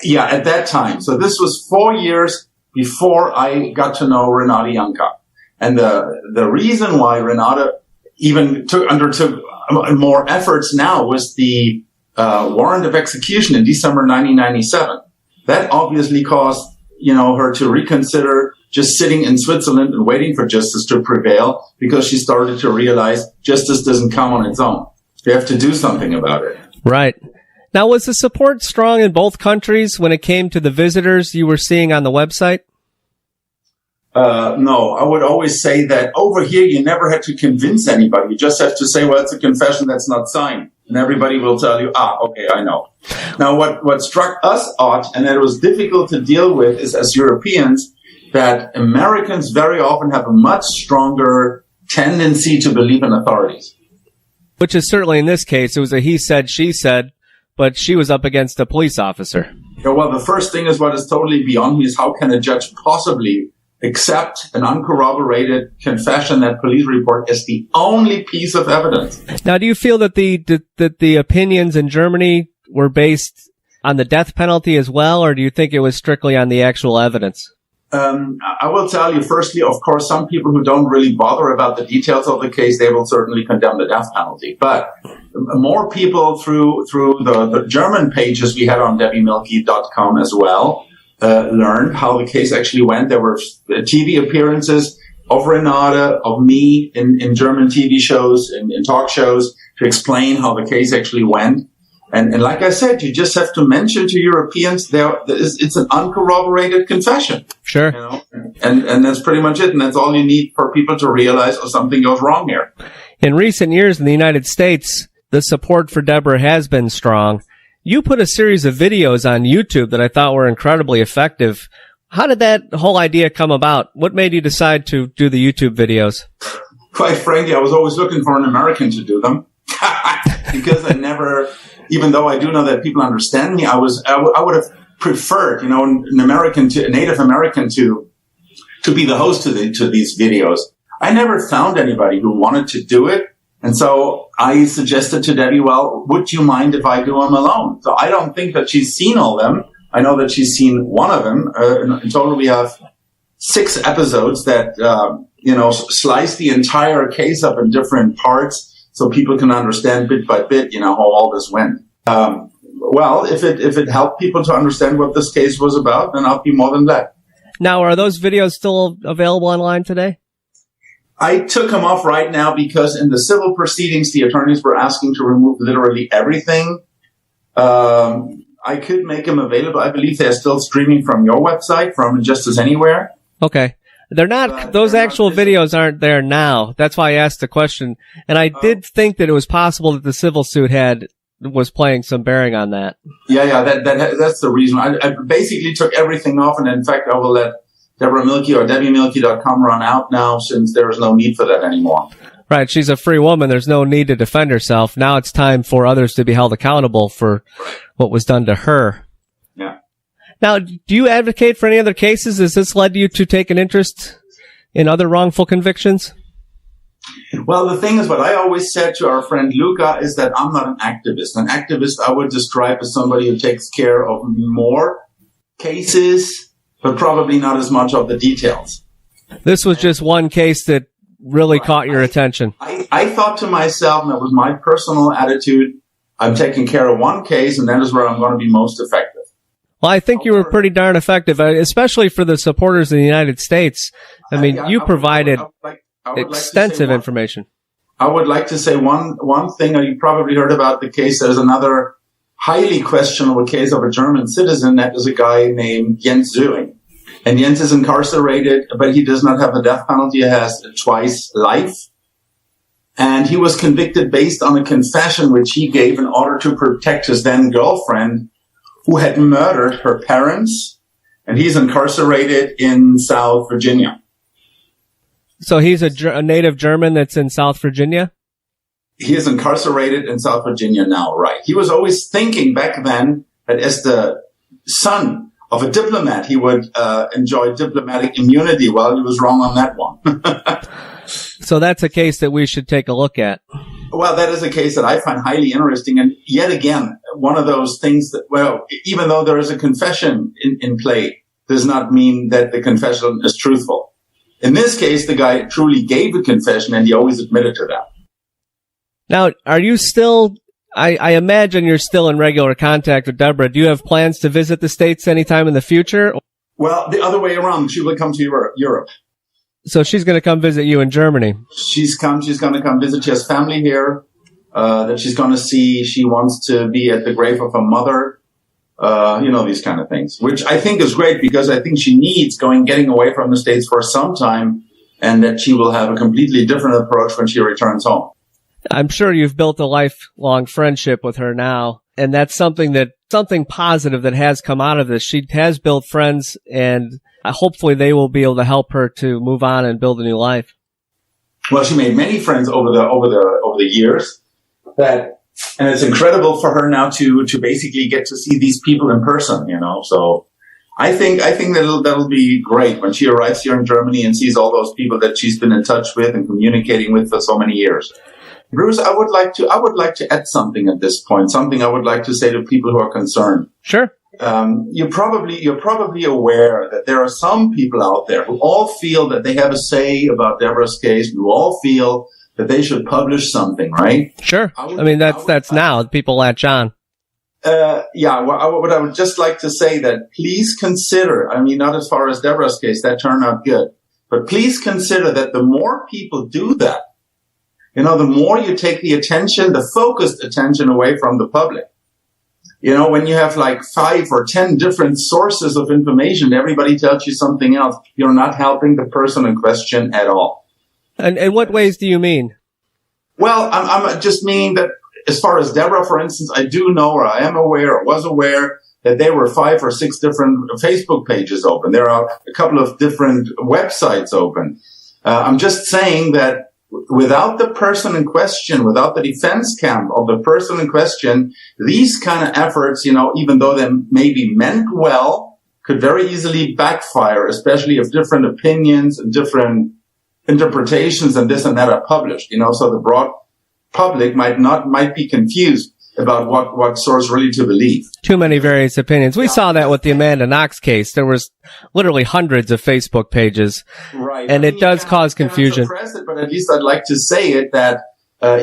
Yeah, at that time. So this was 4 years before I got to know Renata Janka. And the reason why Renata even undertook more efforts now was the warrant of execution in December 1997. That obviously caused, her to reconsider just sitting in Switzerland and waiting for justice to prevail, because she started to realize justice doesn't come on its own. You have to do something about it. Right. Now, was the support strong in both countries when it came to the visitors you were seeing on the website? No, I would always say that over here, you never had to convince anybody. You just have to say, well, it's a confession that's not signed. And everybody will tell you, okay, I know. Now, what struck us odd, and that it was difficult to deal with, is as Europeans, that Americans very often have a much stronger tendency to believe in authorities. Which is certainly in this case, it was a he said, she said, but she was up against a police officer. Yeah, well, the first thing is what is totally beyond me is how can a judge possibly accept an uncorroborated confession, that police report, as the only piece of evidence? Now, do you feel that the opinions in Germany were based on the death penalty as well, or do you think it was strictly on the actual evidence? I will tell you, firstly, of course, some people who don't really bother about the details of the case, they will certainly condemn the death penalty. But more people through the German pages we had on debbiemilke.com as well, learned how the case actually went. There were TV appearances of Renata, of me in German TV shows, in talk shows, to explain how the case actually went. And like I said, you just have to mention to Europeans it's an uncorroborated confession. Sure. And that's pretty much it. And that's all you need for people to realize, something goes wrong here. In recent years in the United States, the support for Debra has been strong. You put a series of videos on YouTube that I thought were incredibly effective. How did that whole idea come about? What made you decide to do the YouTube videos? Quite frankly, I was always looking for an American to do them. Because I never, even though I do know that people understand me, I would have preferred, a Native American to be the host to these videos. I never found anybody who wanted to do it. And so I suggested to Debbie, well, would you mind if I do them alone? So I don't think that she's seen all of them. I know that she's seen one of them. In total, we have 6 episodes that, slice the entire case up in different parts, so people can understand bit by bit, how all this went. Well, if it helped people to understand what this case was about, then I'll be more than glad. Now, are those videos still available online today? I took them off right now because in the civil proceedings, the attorneys were asking to remove literally everything. I could make them available. I believe they're still streaming from your website, from Justice Anywhere. Okay. They're not, those actual videos aren't there now. That's why I asked the question. And I did think that it was possible that the civil suit was playing some bearing on that. Yeah, that's the reason. I basically took everything off, and in fact, I will let Debra Milke or DebbieMilke.com run out now, since there is no need for that anymore. Right. She's a free woman. There's no need to defend herself. Now it's time for others to be held accountable for what was done to her. Yeah. Now, do you advocate for any other cases? Has this led you to take an interest in other wrongful convictions? Well, the thing is, what I always said to our friend Luca is that I'm not an activist. An activist I would describe as somebody who takes care of more cases, but probably not as much of the details. This was just one case that really caught your attention. I thought to myself, and that was my personal attitude, I'm taking care of one case, and that is where I'm going to be most effective. Well, I think you were pretty darn effective, especially for the supporters in the United States. I mean, you provided extensive information. I would like to say one thing. You probably heard about the case. There's another highly questionable case of a German citizen. That is a guy named Jens Söring. And Jens is incarcerated, but he does not have the death penalty. He has twice life. And he was convicted based on a confession which he gave in order to protect his then girlfriend, who had murdered her parents. And he's incarcerated in South Virginia. So he's a native German that's in South Virginia? He is incarcerated in South Virginia now, right. He was always thinking back then that as the son of a diplomat, he would enjoy diplomatic immunity. Well, he was wrong on that one. So that's a case that we should take a look at. Well, that is a case that I find highly interesting. And yet again, one of those things that, well, even though there is a confession in play, does not mean that the confession is truthful. In this case, the guy truly gave a confession, and he always admitted to that. Now, are you still, I imagine you're still in regular contact with Debra. Do you have plans to visit the States anytime in the future? Well, the other way around. She will come to Europe. So she's going to come visit you in Germany. She's going to come visit. She has family here that she's going to see. She wants to be at the grave of her mother. These kind of things, which I think is great, because I think she needs getting away from the States for some time, and that she will have a completely different approach when she returns home. I'm sure you've built a lifelong friendship with her now, and that's something positive that has come out of this. She has built friends, and hopefully they will be able to help her to move on and build a new life. Well, she made many friends over the years, and it's incredible for her now to basically get to see these people in person, So I think that'll be great when she arrives here in Germany and sees all those people that she's been in touch with and communicating with for so many years. Bruce, I would like to add something at this point, something I would like to say to people who are concerned. Sure. You're probably aware that there are some people out there who all feel that they have a say about Debra's case, who all feel that they should publish something, right? Sure. That's now. People latch on. What I would just like to say that please consider, not as far as Debra's case, that turned out good, but please consider that the more people do that, the more you take the focused attention away from the public. When you have like 5 or 10 different sources of information, everybody tells you something else, you're not helping the person in question at all. And what ways do you mean? Well, I'm just meaning that as far as Debra, for instance, I do know, or I am aware, or was aware, that there were 5 or 6 different Facebook pages open. There are a couple of different websites open. I'm just saying that without the person in question, without the defense camp of the person in question, these kind of efforts, even though they may be meant well, could very easily backfire, especially if different opinions and different interpretations and this and that are published, so the broad public might be confused about what source really to believe. Too many various opinions. We saw that with the Amanda Knox case. There was literally hundreds of Facebook pages. Right. And it does cause confusion. Suppress it, but at least I'd like to say it that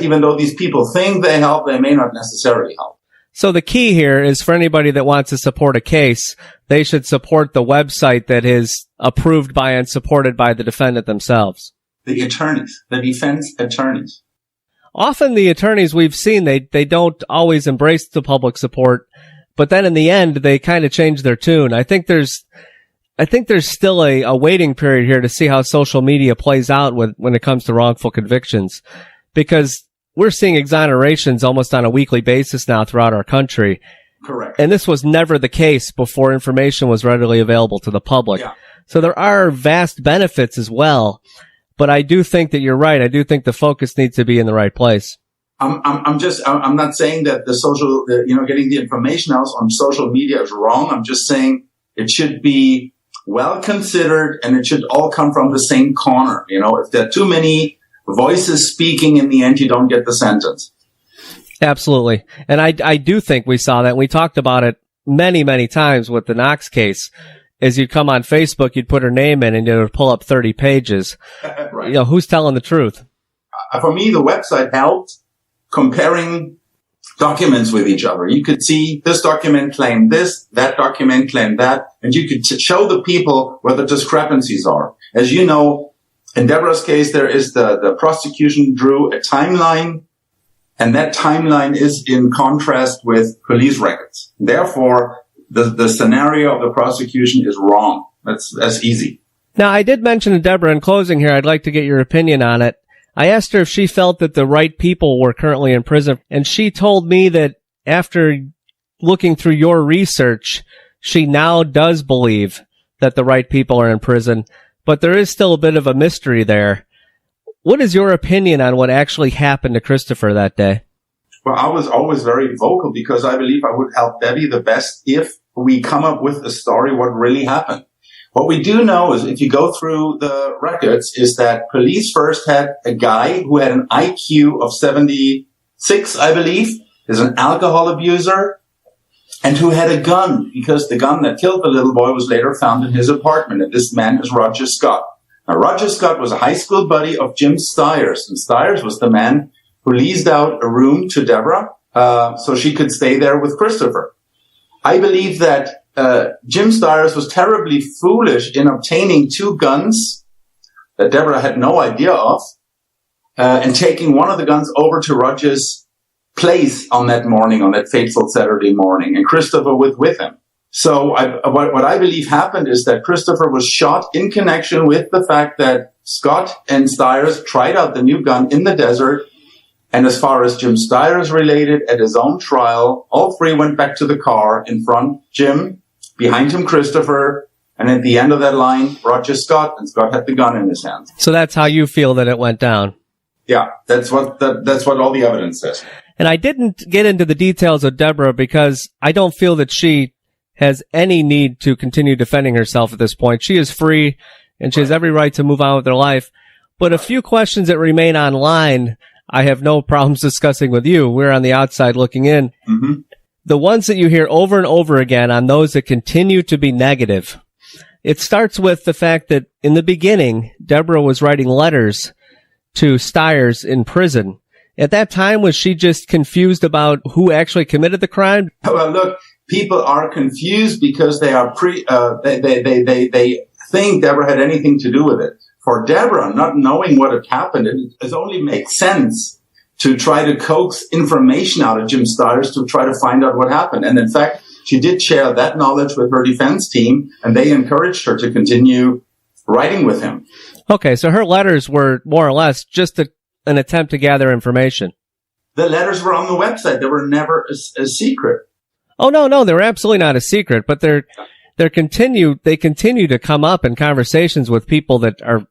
even though these people think they help, they may not necessarily help. So the key here is for anybody that wants to support a case, they should support the website that is approved by and supported by the defendant themselves. the attorneys, the defense attorneys. Often the attorneys we've seen, they don't always embrace the public support, but then in the end, they kind of change their tune. I think there's still a waiting period here to see how social media plays out when it comes to wrongful convictions, because we're seeing exonerations almost on a weekly basis now throughout our country. Correct. And this was never the case before information was readily available to the public. Yeah. So there are vast benefits as well. But I do think that you're right. I do think the focus needs to be in the right place. I'm not saying that getting the information out on social media is wrong. I'm just saying it should be well considered and it should all come from the same corner. If there are too many voices speaking, in the end, you don't get the sentence. Absolutely. And I do think we saw that. We talked about it many, many times with the Knox case. As you'd come on Facebook, you'd put her name in and it would pull up 30 pages. Right. Who's telling the truth? For me, the website helped comparing documents with each other. You could see this document claimed this, that document claimed that, and you could show the people where the discrepancies are. As you know, in Debra's case, there is the prosecution drew a timeline, and that timeline is in contrast with police records. Therefore, the scenario of the prosecution is wrong. That's easy. Now, I did mention to Debra in closing here, I'd like to get your opinion on it. I asked her if she felt that the right people were currently in prison, and she told me that after looking through your research, she now does believe that the right people are in prison, but there is still a bit of a mystery there. What is your opinion on what actually happened to Christopher that day? Well, I was always very vocal because I believe I would help Debbie the best if we come up with a story what really happened. What we do know is if you go through the records is that police first had a guy who had an IQ of 76, I believe, is an alcohol abuser, and who had a gun because the gun that killed the little boy was later found in his apartment. And this man is Roger Scott. Now, Roger Scott was a high school buddy of Jim Stiers, and Stiers was the man who leased out a room to Debra so she could stay there with Christopher. I believe that Jim Stiers was terribly foolish in obtaining two guns that Debra had no idea of and taking one of the guns over to Roger's place on that morning, on that fateful Saturday morning, and Christopher with him. So what I believe happened is that Christopher was shot in connection with the fact that Scott and Stiers tried out the new gun in the desert. And as far as Jim Stiers related, at his own trial, all three went back to the car. In front, Jim, behind him, Christopher, and at the end of that line, Roger Scott, and Scott had the gun in his hands. So that's how you feel that it went down? Yeah, that's what all the evidence says. And I didn't get into the details of Debra because I don't feel that she has any need to continue defending herself at this point. She is free, and she has every right to move on with her life. But a few questions that remain online, I have no problems discussing with you. We're on the outside looking in. Mm-hmm. The ones that you hear over and over again on those that continue to be negative, it starts with the fact that in the beginning, Debra was writing letters to Stiers in prison. At that time, was she just confused about who actually committed the crime? Well, look, people are confused because they are they think Debra had anything to do with it. For Debra, not knowing what had happened, it only makes sense to try to coax information out of Jim Stiers to try to find out what happened. And in fact, she did share that knowledge with her defense team, and they encouraged her to continue writing with him. Okay, so her letters were more or less just an attempt to gather information. The letters were on the website. They were never a secret. Oh, no, they're absolutely not a secret, but they continue to come up in conversations with people that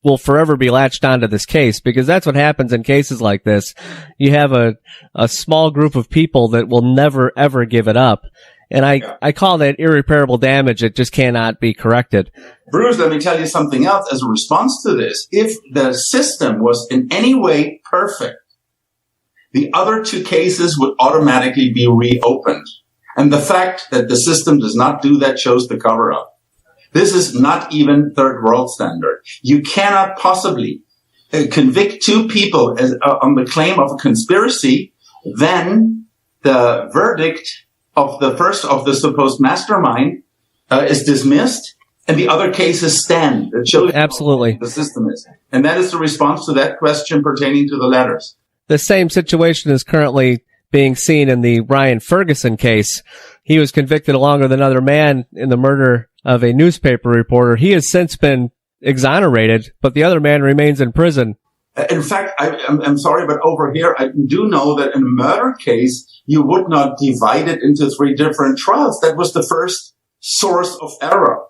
will forever be latched onto this case, because that's what happens in cases like this. You have a small group of people that will never, ever give it up. And I call that irreparable damage. It just cannot be corrected. Bruce, let me tell you something else as a response to this. If the system was in any way perfect, the other two cases would automatically be reopened. And the fact that the system does not do that shows the cover-up. This is not even third world standard. You cannot possibly convict two people on the claim of a conspiracy, then the verdict of the first of the supposed mastermind is dismissed, and the other cases stand. That shows Absolutely. How the system is. And that is the response to that question pertaining to the letters. The same situation is currently being seen in the Ryan Ferguson case. He was convicted along with another man in the murder of a newspaper reporter. He has since been exonerated, but the other man remains in prison. In fact, I'm sorry, but over here, I do know that in a murder case, you would not divide it into 3 different trials. That was the first source of error.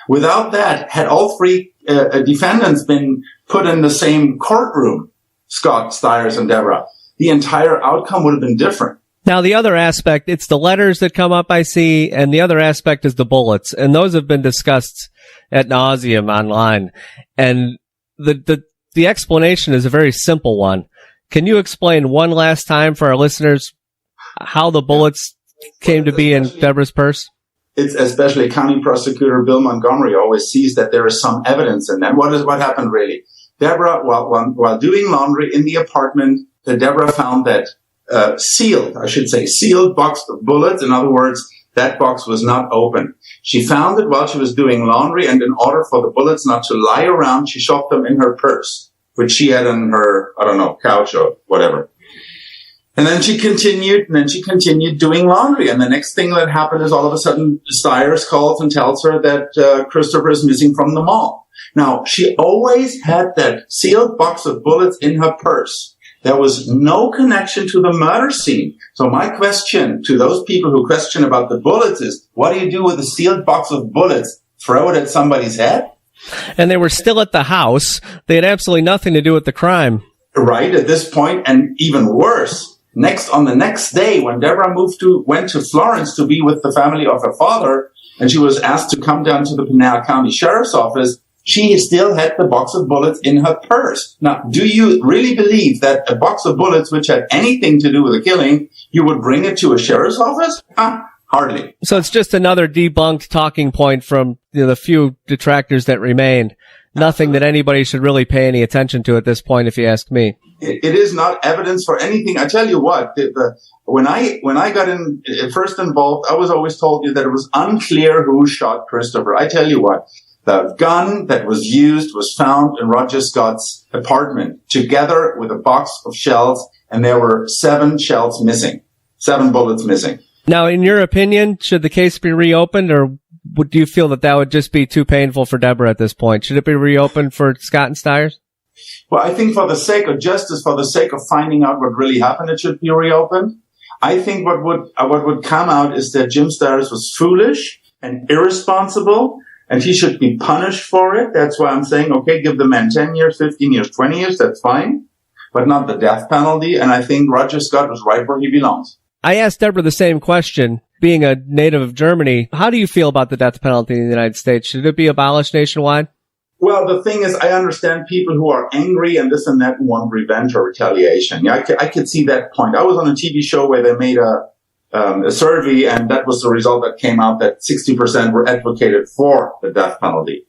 Without that, had all 3 defendants been put in the same courtroom, Scott, Stiers, and Debra, the entire outcome would have been different. Now, the other aspect, it's the letters that come up, I see, and the other aspect is the bullets. And those have been discussed ad nauseum online. And the explanation is a very simple one. Can you explain one last time for our listeners how the bullets came to be in Debra's purse? It's especially County Prosecutor Bill Montgomery always sees that there is some evidence in that. What happened really? Debra, while doing laundry in the apartment, Debra found that sealed box of bullets. In other words, that box was not open. She found it while she was doing laundry, and in order for the bullets not to lie around, she shoved them in her purse, which she had on her, couch or whatever. And then she continued doing laundry. And the next thing that happened is all of a sudden, Stiers calls and tells her that Christopher is missing from the mall. Now, she always had that sealed box of bullets in her purse. There was no connection to the murder scene. So my question to those people who question about the bullets is, what do you do with a sealed box of bullets? Throw it at somebody's head? And they were still at the house. They had absolutely nothing to do with the crime. Right, at this point, and even worse, on the next day, when Debra went to Florence to be with the family of her father, and she was asked to come down to the Pinal County Sheriff's Office, she still had the box of bullets in her purse. Now, do you really believe that a box of bullets which had anything to do with the killing, you would bring it to a sheriff's office? Hardly. So it's just another debunked talking point from the few detractors that remain. Nothing that anybody should really pay any attention to at this point, if you ask me. It is not evidence for anything. I tell you what, when I got first involved, I was always told you that it was unclear who shot Christopher. I tell you what, the gun that was used was found in Roger Scott's apartment, together with a box of shells, and there were 7 shells missing, 7 bullets missing. Now, in your opinion, should the case be reopened, or do you feel that would just be too painful for Debra at this point? Should it be reopened for Scott and Stiers? Well, I think for the sake of justice, for the sake of finding out what really happened, it should be reopened. I think what would come out is that Jim Stiers was foolish and irresponsible, and he should be punished for it. That's why I'm saying, okay, give the man 10 years, 15 years, 20 years, that's fine, but not the death penalty. And I think Roger Scott was right where he belongs. I asked Debra the same question. Being a native of Germany, how do you feel about the death penalty in the United States? Should it be abolished nationwide? Well, the thing is, I understand people who are angry and this and that and want revenge or retaliation. Yeah, I could see that point. I was on a TV show where they made a survey, and that was the result that came out, that 60% were advocated for the death penalty.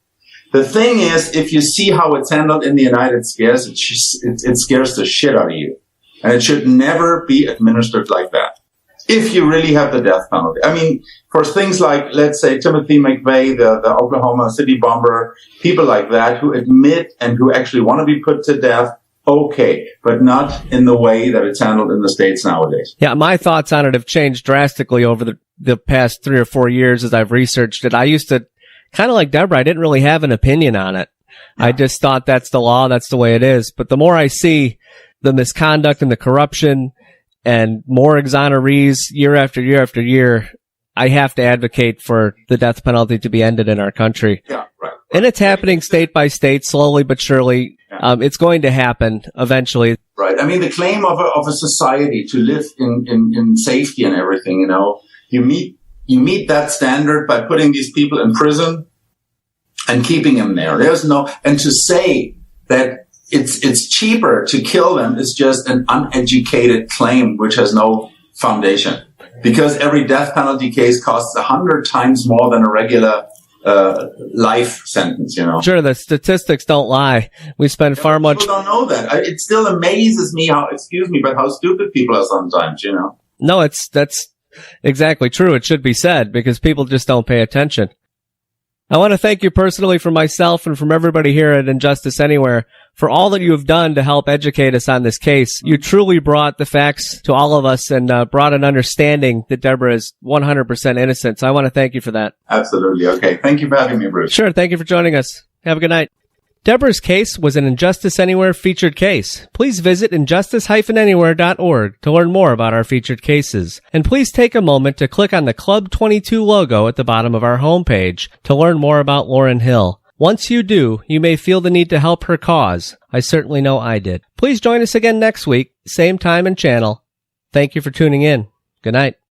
The thing is, if you see how it's handled in the United States, it scares the shit out of you. And it should never be administered like that, if you really have the death penalty. I mean, for things like, let's say, Timothy McVeigh, the Oklahoma City bomber, people like that who admit and who actually want to be put to death, okay, but not in the way that it's handled in the States nowadays. Yeah, my thoughts on it have changed drastically over the past 3 or 4 years as I've researched it. I used to, kind of like Debra, I didn't really have an opinion on it. Yeah. I just thought that's the law, that's the way it is. But the more I see the misconduct and the corruption and more exonerees year after year after year, I have to advocate for the death penalty to be ended in our country. Yeah, right. And it's happening state by state, slowly but surely. Yeah. It's going to happen eventually. Right. I mean, the claim of a society to live in safety and everything, you meet that standard by putting these people in prison and keeping them there. And to say that it's cheaper to kill them is just an uneducated claim which has no foundation, because every death penalty case costs 100 times more than a regular life sentence. Sure, the statistics don't lie. We spend far much. People don't know that. It still amazes me how stupid people are sometimes. No, that's exactly true. It should be said, because people just don't pay attention. I want to thank you personally from myself and from everybody here at Injustice Anywhere for all that you have done to help educate us on this case. You truly brought the facts to all of us and brought an understanding that Debra is 100% innocent. So I want to thank you for that. Absolutely. Okay. Thank you for having me, Bruce. Sure. Thank you for joining us. Have a good night. Debra's case was an Injustice Anywhere featured case. Please visit injustice-anywhere.org to learn more about our featured cases. And please take a moment to click on the Club 22 logo at the bottom of our homepage to learn more about Lauryn Hill. Once you do, you may feel the need to help her cause. I certainly know I did. Please join us again next week, same time and channel. Thank you for tuning in. Good night.